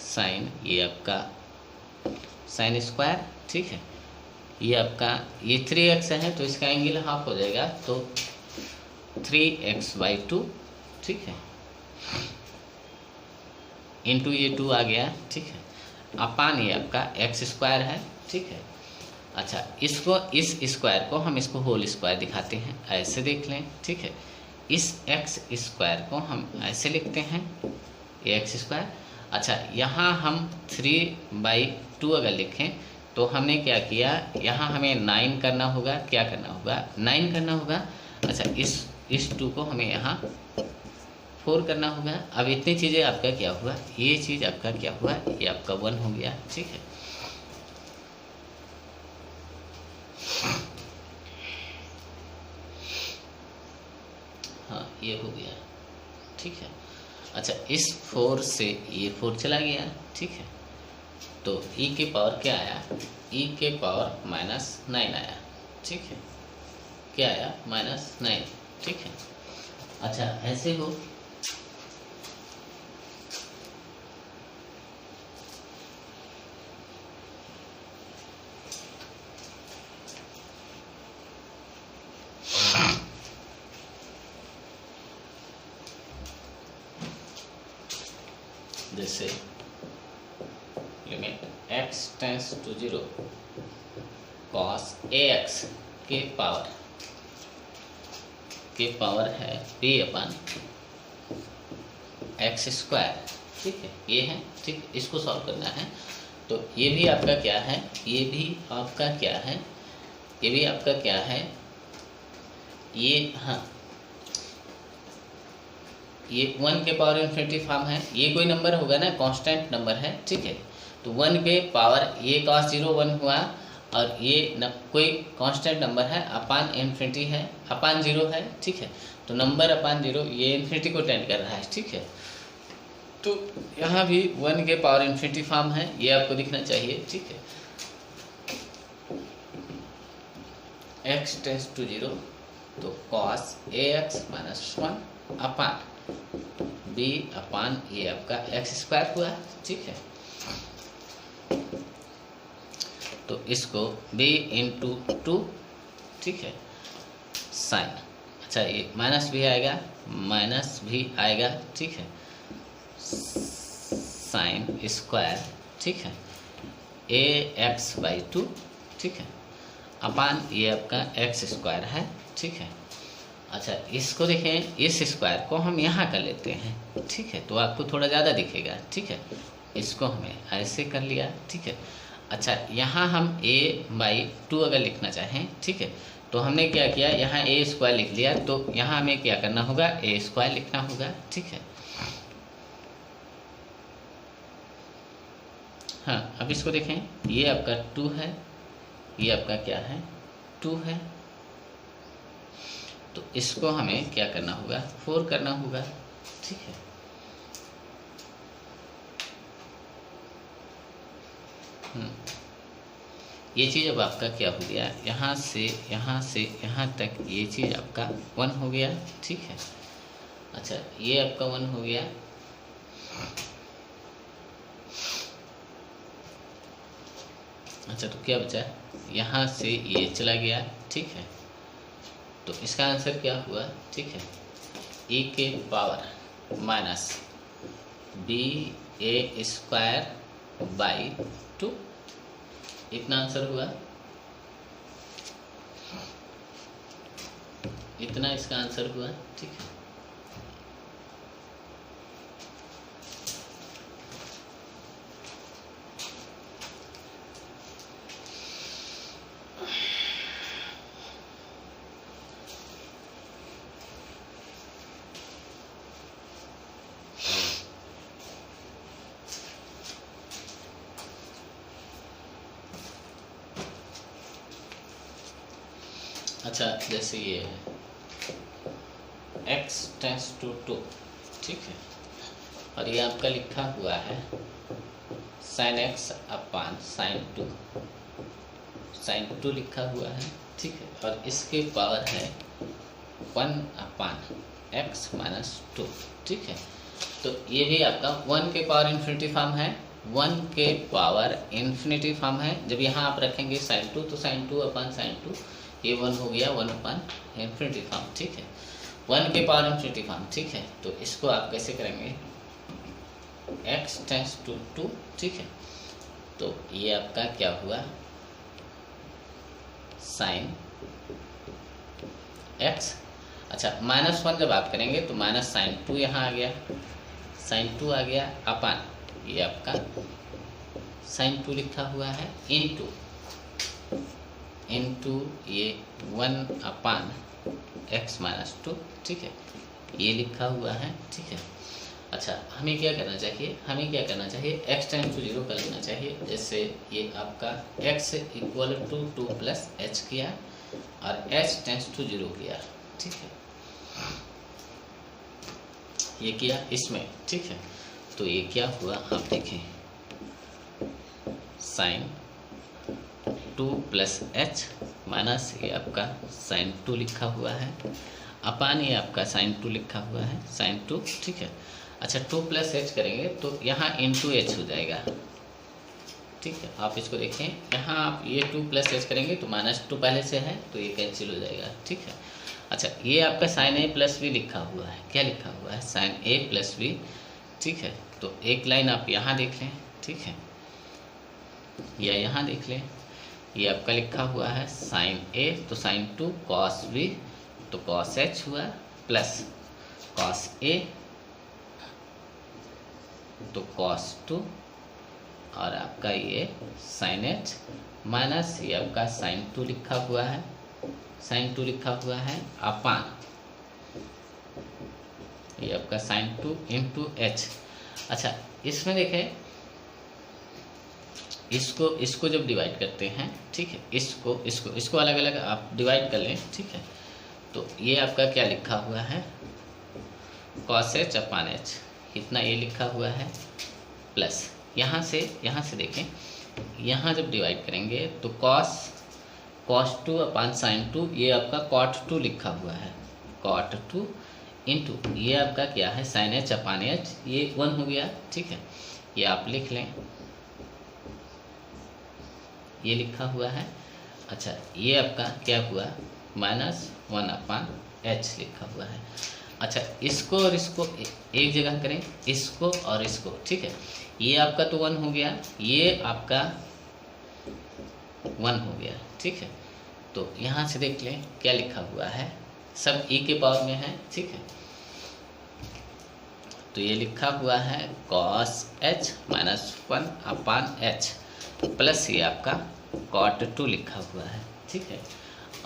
साइन ये आपका साइन स्क्वायर, ठीक है। ये आपका ये 3x है तो इसका एंगल हाफ हो जाएगा, तो 3x/2, ठीक है, इंटू ये 2 आ गया, ठीक है, अपान ये आपका x² है, ठीक है। अच्छा, इसको इस स्क्वायर को हम इसको होल स्क्वायर दिखाते हैं, ऐसे देख लें, ठीक है। इस x² को हम ऐसे लिखते हैं x²। अच्छा, यहाँ हम 3/2 अगर लिखें तो हमने क्या किया, यहाँ हमें 9 करना होगा, क्या करना होगा 9 करना होगा। अच्छा, इस 2 को हमें यहाँ 4 करना होगा। अब इतनी चीज़ें आपका क्या हुआ, ये चीज़ आपका क्या हुआ, ये आपका 1 हो गया, ठीक है। हाँ, ये हो गया, ठीक है। अच्छा, इस 4 से ये 4 चला गया, ठीक है। तो e के पावर क्या आया, e के पावर -9 आया, ठीक है। क्या आया -9, ठीक है। अच्छा, ऐसे हो जैसे limit x tends to 0 cos ax के पावर है p/x², ठीक है। ये है, ठीक, इसको सॉल्व करना है। तो ये भी आपका क्या है, ये भी आपका क्या है, ये भी आपका क्या है, ये हाँ, ये 1 के पावर इन्फिनिटी फॉर्म है। ये कोई नंबर होगा ना, कांस्टेंट नंबर है, ठीक है। तो 1 के पावर ये cos 0 1 हुआ, और ये कोई कांस्टेंट नंबर है, अपान इन्फिनिटी है, अपान 0 है, ठीक है। तो नंबर अपान 0 ये इन्फिनिटी को टेंड कर रहा है, ठीक है। तो यहाँ भी 1 के पावर इन्फिनिटी फॉर्म है, ये आपको दिखना चाहिए, ठीक है। x टेंस टू 0 तो cos ax - 1 अपान b अपान ये आपका x² हुआ, ठीक है। तो इसको b इंटू 2, ठीक है, साइन। अच्छा, ये माइनस भी आएगा, ठीक है, साइन स्क्वायर, ठीक है, ax/2, ठीक है, अपान ये आपका x² है, ठीक है। अच्छा, इसको देखें, इस स्क्वायर को हम यहाँ कर लेते हैं, ठीक है, तो आपको थोड़ा ज़्यादा दिखेगा, ठीक है। इसको हमें ऐसे कर लिया, ठीक है। अच्छा, यहाँ हम a/2 अगर लिखना चाहें, ठीक है, तो हमने क्या किया, यहाँ a² लिख लिया, तो यहाँ हमें क्या करना होगा, a² लिखना होगा, ठीक है। हाँ, अब इसको देखें, ये आपका 2 है, ये आपका क्या है 2 है, तो इसको हमें क्या करना होगा 4 करना होगा, ठीक है। ये चीज़ अब आपका क्या हो गया, यहाँ से यहाँ तक ये चीज़ आपका 1 हो गया, ठीक है। अच्छा, ये आपका 1 हो गया। अच्छा, तो क्या बचा, यहाँ से ये चला गया, ठीक है। तो इसका आंसर क्या हुआ, ठीक है, e के power minus B A square by 2, इतना आंसर हुआ, इतना इसका आंसर हुआ, ठीक है। अच्छा, जैसे ये है x टेंस टू 2, ठीक है, और ये आपका लिखा हुआ है sin x अपान sin 2 लिखा हुआ है, ठीक है, और इसके पावर है 1 अपान x माइनस 2, ठीक है। तो ये भी आपका 1 के पावर इन्फिनिटी फॉर्म है, 1 के पावर इन्फिनिटी फॉर्म है। जब यहाँ आप रखेंगे sin 2, तो sin 2 अपान sin 2, ये 1 हो गया 1 अपान इन्फिनिटी फॉर्म, ठीक है, 1 के पावर इन्फिनिटी फॉर्म, ठीक है। तो इसको आप कैसे करेंगे, x टेंस टू 2, ठीक है। तो ये आपका क्या हुआ, साइन x, अच्छा -1 जब आप करेंगे तो माइनस साइन 2 यहाँ आ गया, साइन 2 आ गया अपान ये आपका साइन 2 लिखा हुआ है इनटू ये 1 अपान x माइनस 2, ठीक है, ये लिखा हुआ है, ठीक है। अच्छा, हमें क्या करना चाहिए, x टेंस टू 0 कर लेना चाहिए। जैसे ये आपका x equal to 2 plus h किया और h टेंस टू 0 किया, ठीक है, ये किया इसमें, ठीक है। तो ये क्या हुआ, आप देखें साइन 2 प्लस एच माइनस ये आपका साइन 2 लिखा हुआ है अपान ये आपका साइन 2 लिखा हुआ है साइन 2, ठीक है। अच्छा, 2 प्लस एच करेंगे तो यहाँ इंटू एच हो जाएगा, ठीक है। आप इसको देखें, यहाँ आप ये 2 प्लस एच करेंगे तो -2 पहले से है तो ये कैंसिल हो जाएगा, ठीक है। अच्छा, ये आपका साइन ए प्लस बी लिखा हुआ है, क्या लिखा हुआ है, साइन ए प्लस बी, ठीक है। तो एक लाइन आप यहाँ देख लें, ठीक है, या यहाँ देख लें, ये आपका लिखा हुआ है साइन ए तो साइन 2 कॉस बी तो कॉस एच हुआ प्लस कॉस ए तो कॉस 2 और आपका ये साइन एच माइनस ये आपका साइन 2 लिखा हुआ है अपान ये आपका साइन 2 इंटू एच। अच्छा, इसमें देखें, इसको जब डिवाइड करते हैं, ठीक है, इसको अलग अलग आप डिवाइड कर लें, ठीक है। तो ये आपका क्या लिखा हुआ है, कॉस एच अपान एच, इतना ये लिखा हुआ है प्लस यहाँ से देखें, यहाँ जब डिवाइड करेंगे तो कॉस 2 अपान साइन 2, ये आपका कॉट 2 लिखा हुआ है, कॉट 2 इंटू ये आपका क्या है साइन एच अपान एच, ये 1 हो गया, ठीक है, ये आप लिख लें, ये लिखा हुआ है। अच्छा, ये आपका क्या हुआ -1 अपान एच लिखा हुआ है। अच्छा, इसको और इसको एक जगह करें, इसको और इसको, ठीक है, ये आपका तो 1 हो गया, ये आपका 1 हो गया, ठीक है। तो यहाँ से देख लें क्या लिखा हुआ है, सब e के पावर में है, ठीक है। तो ये लिखा हुआ है cos h -1 अपान एच प्लस ये आपका cot 2 लिखा हुआ है, ठीक है,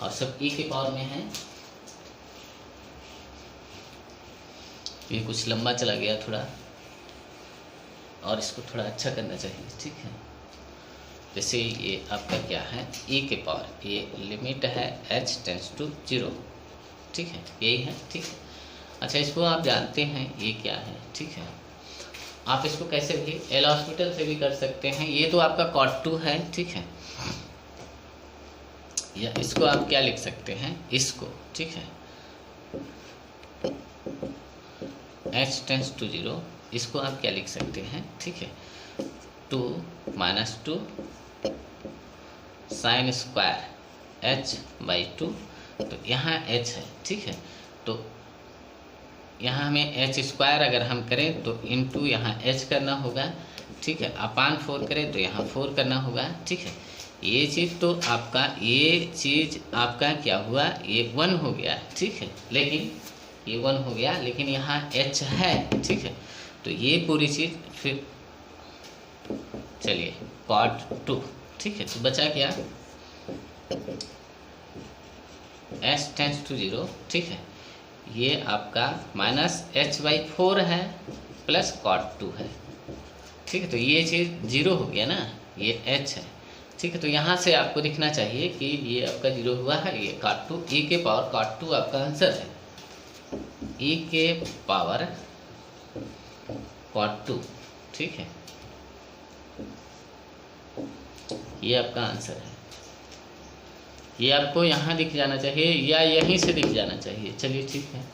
और सब e के पावर में है। ये कुछ लंबा चला गया थोड़ा, और इसको थोड़ा अच्छा करना चाहिए, ठीक है। जैसे ये आपका क्या है e के पावर, ये लिमिट है h टेंस टू 0, ठीक है, यही है, ठीक है। अच्छा, इसको आप जानते हैं ये क्या है, ठीक है। आप इसको कैसे भी एल हॉस्पिटल से भी कर सकते हैं, ये तो आपका cot 2 है, ठीक है, या इसको आप क्या लिख सकते हैं, इसको, ठीक है, h टेंस टू 0, इसको आप क्या लिख सकते हैं, ठीक है, 2 -2 साइन स्क्वायर h/2, तो यहाँ h है, ठीक है। तो यहाँ हमें h स्क्वायर अगर हम करें तो इंटू यहाँ h करना होगा, ठीक है। अपान 4 करें तो यहाँ 4 करना होगा, ठीक है। ये चीज़ तो आपका, ये चीज़ आपका क्या हुआ, ये 1 हो गया, ठीक है। लेकिन ये 1 हो गया, लेकिन यहाँ h है, ठीक है। तो ये पूरी चीज़ फिर चलिए cot 2, ठीक है। तो बचा क्या, s टेंस टू 0, ठीक है। ये आपका माइनस h/4 है प्लस cot 2 है, ठीक है। तो ये चीज़ 0 हो गया ना, ये h है, ठीक है। तो यहाँ से आपको दिखना चाहिए कि ये आपका 0 हुआ है, ये cot 2 e के पावर cot 2 आपका आंसर है, e के पावर cot 2, ठीक है। ये आपका आंसर है। ये आपको यहाँ दिख जाना चाहिए या यहीं से दिख जाना चाहिए। चलिए ठीक है।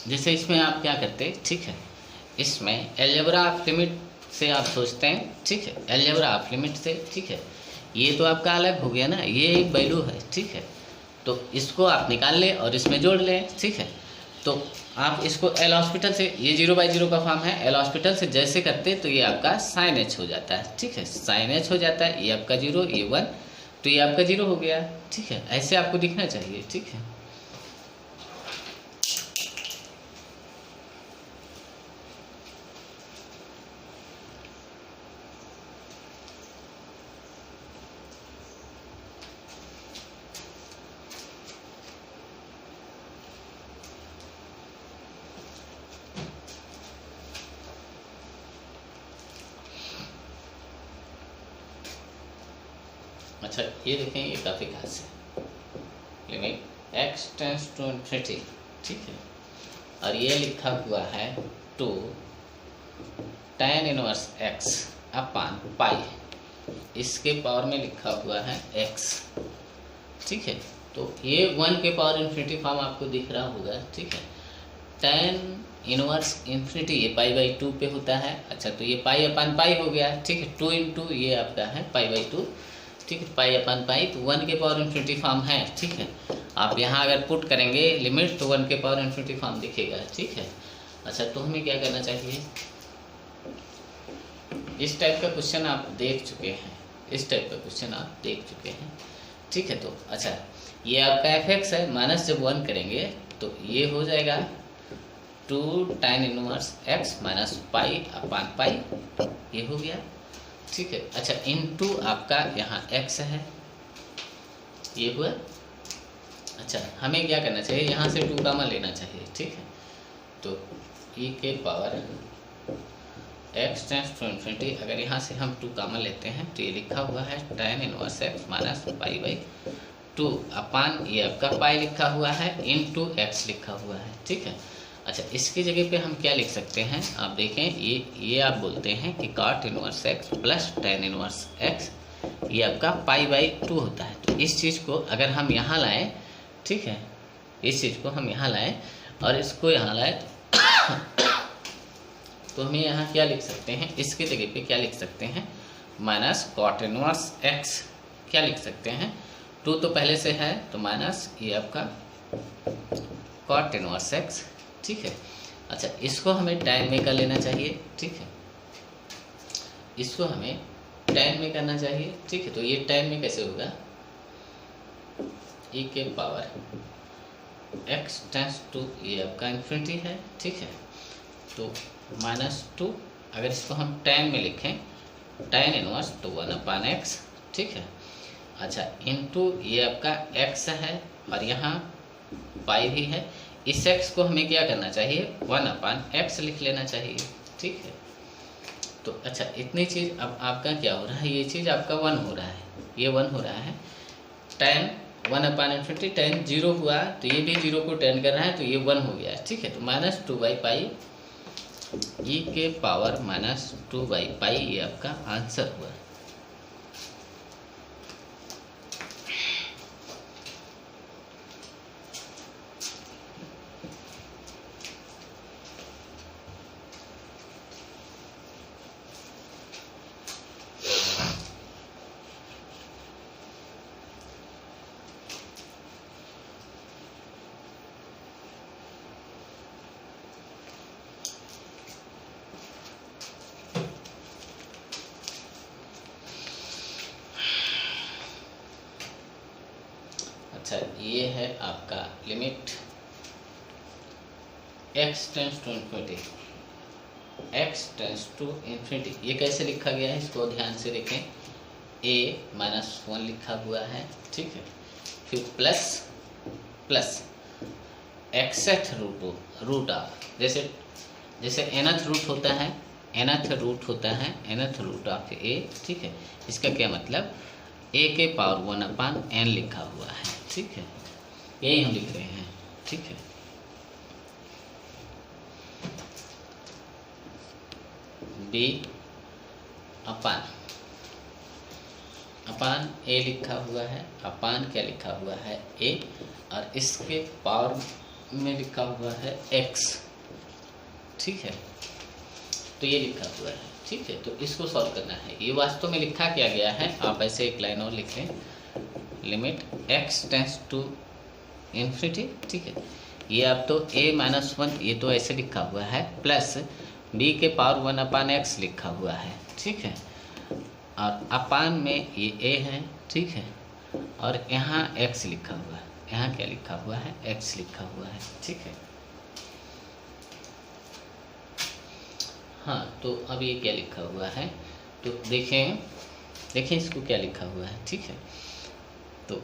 जैसे इसमें आप क्या करते, ठीक है, इसमें अलजेब्रा ऑफ लिमिट से आप सोचते हैं, ठीक है, अलजेब्रा ऑफ लिमिट से, ठीक है। ये तो आपका अलग हो गया ना, ये एक वैल्यू है, ठीक है। तो इसको आप निकाल लें और इसमें जोड़ लें, ठीक है। तो आप इसको एल हॉस्पिटल से, ये 0/0 का फॉर्म है, एल हॉस्पिटल से जैसे करते तो ये आपका साइन एच हो जाता है, ठीक है। साइन एच हो जाता है, ये आपका 0, ये 1, तो ये आपका 0 हो गया, ठीक है। ऐसे आपको दिखना चाहिए, ठीक है। अच्छा ये देखें, ये काफ़ी खास है, limit x tends to infinity, ठीक है। और ये लिखा हुआ है 2 tan inverse x upon pi, इसके पावर में लिखा हुआ है x, ठीक है। तो ये 1 के पावर इन्फिनिटी फॉर्म आपको दिख रहा होगा, ठीक है। tan इनवर्स इन्फिनिटी ये π/2 पे होता है। अच्छा तो ये पाई अपान पाई हो गया, ठीक है। 2 इंटू ये आपका है π/2, ठीक है, पाई अपान पाई, तो 1 के पावर इन्फिनिटी फॉर्म है, ठीक है। आप यहाँ अगर पुट करेंगे लिमिट तो 1 के पावर इन्फिनिटी फॉर्म दिखेगा, ठीक है। अच्छा तो हमें क्या करना चाहिए, इस टाइप का क्वेश्चन आप देख चुके हैं, इस टाइप का क्वेश्चन आप देख चुके हैं, ठीक है। तो अच्छा ये आपका fx है, माइनस जब 1 करेंगे तो ये हो जाएगा 2 tan inverse x minus pi upon pi, ये हो गया, ठीक है। अच्छा इनटू आपका यहाँ x है, ये हुआ। अच्छा हमें क्या करना चाहिए, यहाँ से 2 कॉमन लेना चाहिए, ठीक है। तो e के power x tends to infinity, अगर यहाँ से हम 2 कॉमन लेते हैं तो ये लिखा हुआ है tan इनवर्स x माइनस π/2 अपान ये आपका पाई लिखा हुआ है, इनटू x लिखा हुआ है, ठीक है। अच्छा इसकी जगह पे हम क्या लिख सकते हैं, आप देखें, ये आप बोलते हैं कि cot inverse x plus tan inverse x, ये आपका π/2 होता है। तो इस चीज़ को अगर हम यहाँ लाएं, ठीक है, इस चीज़ को हम यहाँ लाएं और इसको यहाँ लाएं तो हमें यहाँ क्या लिख सकते हैं, इसके जगह पे क्या लिख सकते हैं, माइनस cot इनवर्स x, क्या लिख सकते हैं, 2 तो पहले से है तो माइनस ये आपका cot इनवर्स x, ठीक है। अच्छा इसको हमें tan में कर लेना चाहिए, ठीक है, इसको हमें tan में करना चाहिए, ठीक है। तो ये tan में कैसे होगा, e के पावर x टेंस टू, ये आपका इन्फिनिटी है, ठीक है। तो -2, अगर इसको हम tan में लिखें, tan इनवर्स तो 1 अपान x, ठीक है। अच्छा इनटू ये आपका x है और यहाँ पाई भी है, इस x को हमें क्या करना चाहिए, 1 अपान x लिख लेना चाहिए, ठीक है। तो अच्छा इतनी चीज़ अब आपका क्या हो रहा है, ये चीज़ आपका 1 हो रहा है, ये 1 हो रहा है, tan 1 अपान इन्फिनिटी, tan 0 हुआ तो ये भी 0 को tan कर रहा है तो ये 1 हो गया, ठीक है। तो -2/पाई e के पावर -2/पाई, ये आपका आंसर हुआ। अच्छा, ये है आपका limit x tends to infinity, x tends to infinity. ये कैसे लिखा गया है इसको ध्यान से देखें। a-1 लिखा हुआ है, ठीक है। फिर प्लस प्लस एक्सेथ रूट ऑफ, जैसे nth रूट होता है, nth रूट होता है, nth रूट ऑफ a, ठीक है। इसका क्या मतलब, a के पावर 1/n लिखा हुआ है, ठीक है। यही हम लिख रहे हैं, ठीक है। b अपान a लिखा हुआ है, अपान क्या लिखा हुआ है a, और इसके पावर में लिखा हुआ है x, ठीक है। तो ये लिखा हुआ है, ठीक है। तो इसको सॉल्व करना है। ये वास्तव में लिखा क्या गया है, आप ऐसे एक लाइन और लिख लें, limit x tends to infinity, ठीक है। ये अब तो a-1 ये तो ऐसे लिखा हुआ है, प्लस b के पावर 1/x लिखा हुआ है, ठीक है। और अपान में ये a है, ठीक है। और यहाँ x लिखा हुआ है, यहाँ क्या लिखा हुआ है, x लिखा हुआ है, ठीक है। हाँ, तो अब ये क्या लिखा हुआ है, तो देखें इसको क्या लिखा हुआ है, ठीक है। तो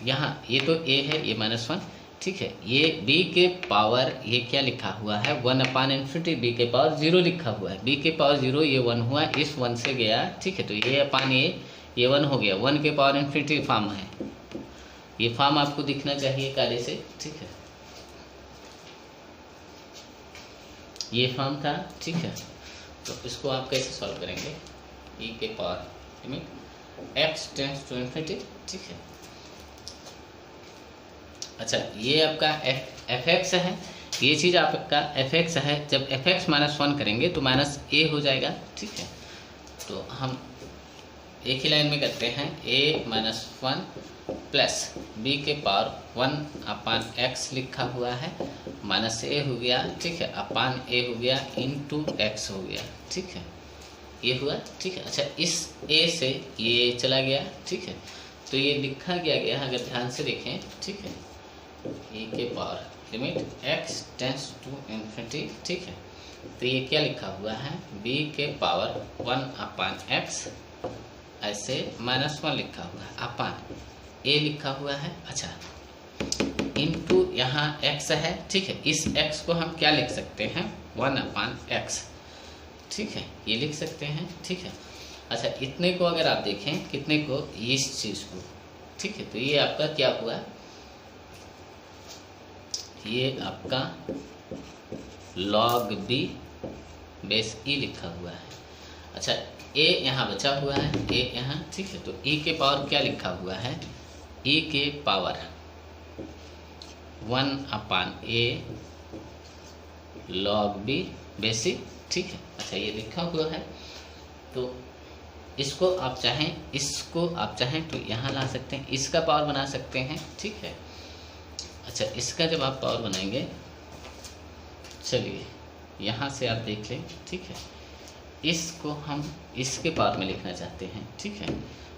यहाँ ये तो a है, ये -1, ठीक है। ये b के पावर, ये क्या लिखा हुआ है, 1/∞, b के पावर 0 लिखा हुआ है। b के पावर 0 ये 1 हुआ, इस 1 से गया, ठीक है। तो ये अपान ये 1 हो गया, 1 के पावर इन्फिनिटी फॉर्म है। ये फॉर्म आपको दिखना चाहिए काले से, ठीक है। ये फॉर्म था, ठीक है। तो इसको आप कैसे सॉल्व करेंगे, e के power limit x tends to infinity, ठीक है। अच्छा, ये आपका fx है, ये चीज़ आपका fx है। जब fx -1 करेंगे तो -a हो जाएगा, ठीक है। तो हम एक ही लाइन में करते हैं, a-1 प्लस b के पावर 1/x लिखा हुआ है, -a हो गया, ठीक है, अपान a हो गया, इंटू x हो गया, ठीक है। ये हुआ, ठीक है। अच्छा, इस a से ये चला गया, ठीक है। तो ये लिखा गया अगर ध्यान से देखें, ठीक है, e के power limit x tends to infinity, ठीक है। तो ये क्या लिखा हुआ है, b के पावर 1/x, ऐसे -1 लिखा हुआ है, अपान a लिखा हुआ है, अच्छा, इंटू यहाँ x है, ठीक है। इस x को हम क्या लिख सकते हैं, 1/x, ठीक है, ये लिख सकते हैं, ठीक है। अच्छा, इतने को अगर आप देखें, कितने को, इस चीज़ को, ठीक है। तो ये आपका क्या हुआ, ये आपका log b बेस e लिखा हुआ है। अच्छा, a यहाँ बचा हुआ है, a यहाँ, ठीक है। तो e के पावर क्या लिखा हुआ है, e के power 1/a log b base e, ठीक है। अच्छा, ये लिखा हुआ है। तो इसको आप चाहें तो यहाँ ला सकते हैं, इसका पावर बना सकते हैं, ठीक है। अच्छा, इसका जब आप पावर बनाएंगे, चलिए यहाँ से आप देख लें, ठीक है। इसको हम इसके पावर में लिखना चाहते हैं, ठीक है।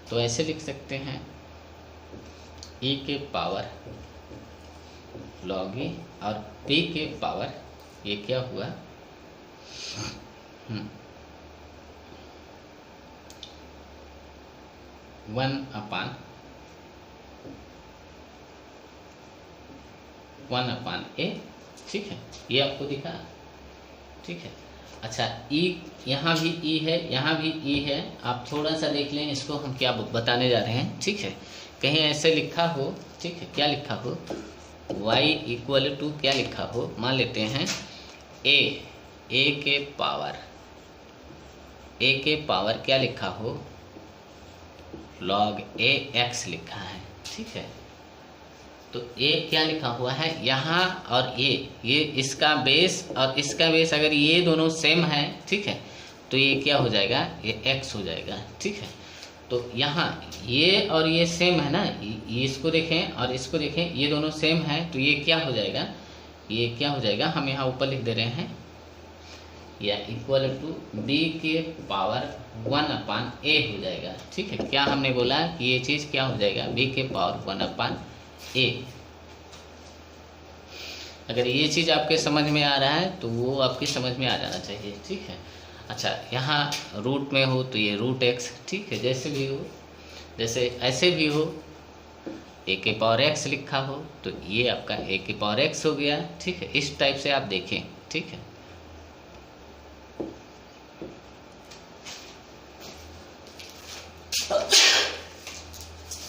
तो ऐसे लिख सकते हैं, e के पावर log e, और p के पावर, ये क्या हुआ, 1/a, ठीक है। ये आपको दिखा, ठीक है। अच्छा, e यहाँ भी e है, यहाँ भी e है। आप थोड़ा सा देख लें इसको, हम क्या बताने जा रहे हैं, ठीक है। कहीं ऐसे लिखा हो, ठीक है, क्या लिखा हो, y = क्या लिखा हो, मान लेते हैं a के पावर क्या लिखा हो, log ax लिखा है, ठीक है। तो a क्या लिखा हुआ है यहाँ, और ये इसका बेस और इसका बेस, अगर ये दोनों सेम है, ठीक है, तो ये क्या हो जाएगा, ये x हो जाएगा, ठीक है। तो यहाँ ये और ये सेम है ना, ये इसको देखें और इसको देखें, ये दोनों सेम है, तो ये क्या हो जाएगा, ये क्या हो जाएगा, हम यहाँ ऊपर लिख दे रहे हैं, या = b के पावर 1/a हो जाएगा, ठीक है। क्या हमने बोला कि ये चीज़ क्या हो जाएगा, b के पावर 1/a ए। अगर ये चीज़ आपके समझ में आ रहा है तो वो आपकी समझ में आ जाना चाहिए, ठीक है। अच्छा, यहाँ रूट में हो तो ये रूट एक्स, ठीक है, जैसे भी हो, जैसे ऐसे भी हो, ए के पावर एक्स लिखा हो तो ये आपका ए के पावर एक्स हो गया, ठीक है। इस टाइप से आप देखें, ठीक है।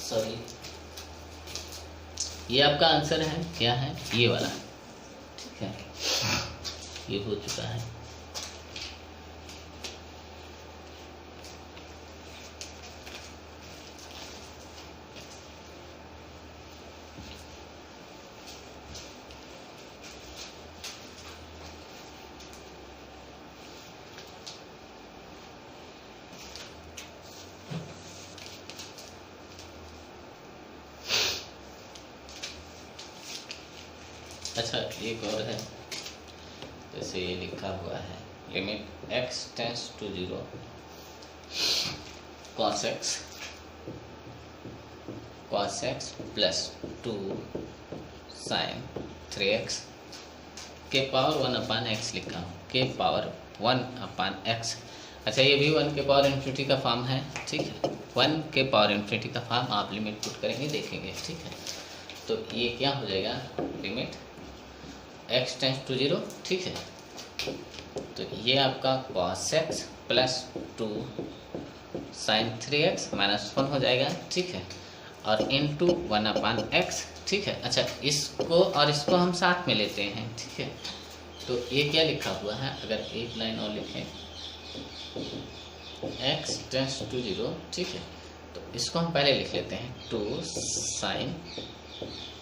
सॉरी, ये आपका आंसर है, क्या है, ये वाला, ठीक है, ये हो चुका है। अच्छा, एक और है, जैसे ये लिखा हुआ है limit x tends to 0 cos x plus 2 sin 3x के पावर 1 अपान एक्स लिखा हूँ, के पावर 1 अपान एक्स। अच्छा, ये भी 1 के पावर इन्फिनिटी का फॉर्म है, ठीक है। 1 के पावर इन्फिनिटी का फॉर्म आप लिमिट पुट करेंगे, देखेंगे, ठीक है। तो ये क्या हो जाएगा, लिमिट x टेंस टू 0, ठीक है। तो ये आपका cos x plus 2 sin 3x minus 1 हो जाएगा, ठीक है, और इंटू 1 अपान एक्स, ठीक है। अच्छा, इसको और इसको हम साथ में लेते हैं, ठीक है। तो ये क्या लिखा हुआ है, अगर एक लाइन और लिखें, x टेंस टू 0, ठीक है, तो इसको हम पहले लिख लेते हैं 2 sin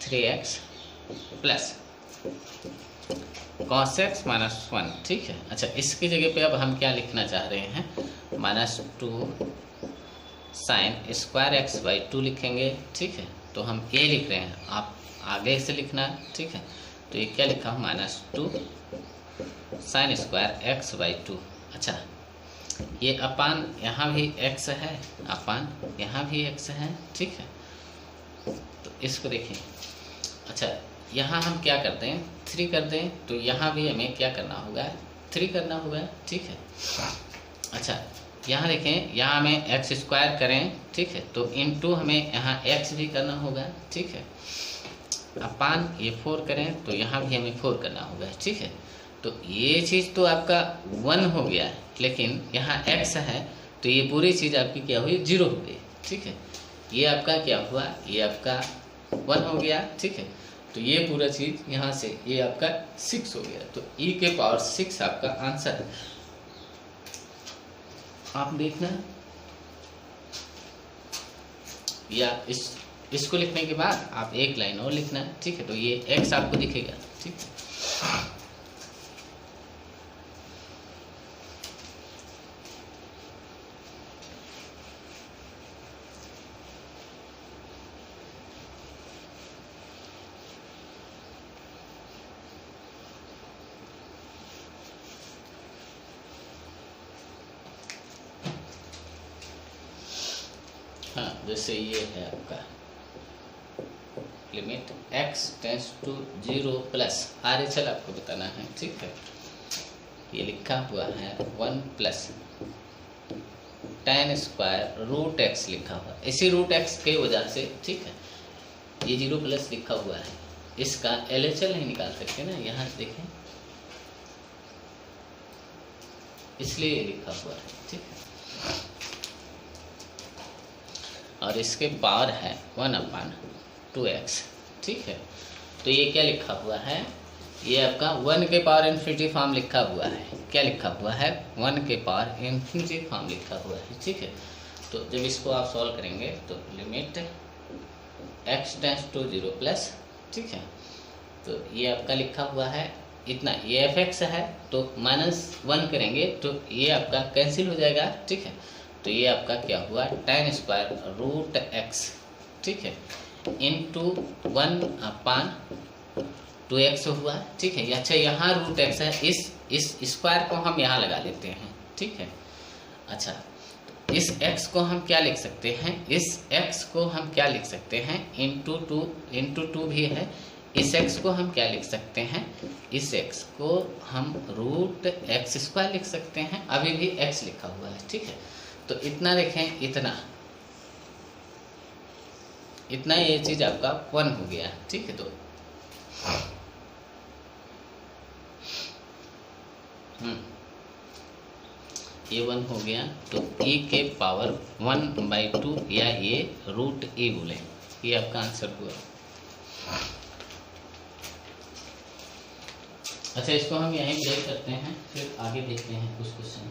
3x plus cos x minus 1, ठीक है। अच्छा, इसकी जगह पे अब हम क्या लिखना चाह रहे हैं, minus 2 sin square x by 2 लिखेंगे, ठीक है। तो हम ये लिख रहे हैं, आप आगे से लिखना, ठीक है। तो ये क्या लिखा हूँ, minus 2 sin square x by 2। अच्छा, ये अपान यहाँ भी x है, अपान यहाँ भी x है, ठीक है। तो इसको देखिए, अच्छा, यहाँ हम क्या करते हैं, 3 कर दें, तो यहाँ भी हमें क्या करना होगा, 3 करना होगा, ठीक है। अच्छा, यहाँ देखें, यहाँ हमें एक्स स्क्वायर करें, ठीक है, तो इनटू हमें यहाँ x भी करना होगा, ठीक है। अपान ये 4 करें तो यहाँ भी हमें 4 करना होगा, ठीक है। तो ये चीज़ तो आपका 1 हो गया, लेकिन यहाँ x है तो ये पूरी चीज़ आपकी क्या हुई, 0 हो गई, ठीक है। ये आपका क्या हुआ, ये आपका 1 हो गया, ठीक है। तो ये पूरा चीज़ यहाँ से ये आपका 6 हो गया। तो e के पावर 6 आपका आंसर है। आप देखना, या इसको लिखने के बाद आप एक लाइन और लिखना, ठीक है। तो ये x आपको दिखेगा, ठीक है। हाँ, जैसे ये है आपका limit x tends to 0 plus RHL आपको बताना है, ठीक है। ये लिखा हुआ है 1 plus tan square root x लिखा हुआ, इसी रूट x के वजह से, ठीक है, ये 0 प्लस लिखा हुआ है। इसका LHL नहीं निकाल सकते ना, यहाँ देखें, इसलिए ये लिखा हुआ है, ठीक है। और इसके पावर है 1 अपान 2x, ठीक है। तो ये क्या लिखा हुआ है, ये आपका 1 के पावर इन्फिनिटी फॉर्म लिखा हुआ है, क्या लिखा हुआ है, 1 के पावर इन्फिनिटी फॉर्म लिखा हुआ है, ठीक है। तो जब इसको आप सॉल्व करेंगे तो limit x tends to 0 plus, ठीक है। तो ये आपका लिखा हुआ है इतना, ये fx है तो -1 करेंगे तो ये आपका कैंसिल हो जाएगा, ठीक है। तो ये आपका क्या हुआ, tan स्क्वायर रूट x, ठीक है, इंटू 1 अपान 2x हुआ, ठीक है। अच्छा, यहाँ रूट x है, इस स्क्वायर को हम यहाँ लगा लेते हैं, ठीक है। अच्छा, तो इस x को हम क्या लिख सकते हैं, इस x को हम क्या लिख सकते हैं, इंटू टू भी है, इस x को हम क्या लिख सकते हैं, इस x को हम रूट एक्स स्क्वायर लिख सकते हैं, अभी भी x लिखा हुआ है, ठीक है। तो इतना देखें, इतना ये चीज आपका 1 हो गया, ठीक है। तो ये 1 हो गया, तो e के पावर 1/2 या ये रूट e बोले, ये आपका आंसर हुआ। अच्छा, इसको हम यहीं ब्रेक करते हैं, फिर आगे देखते हैं कुछ क्वेश्चन।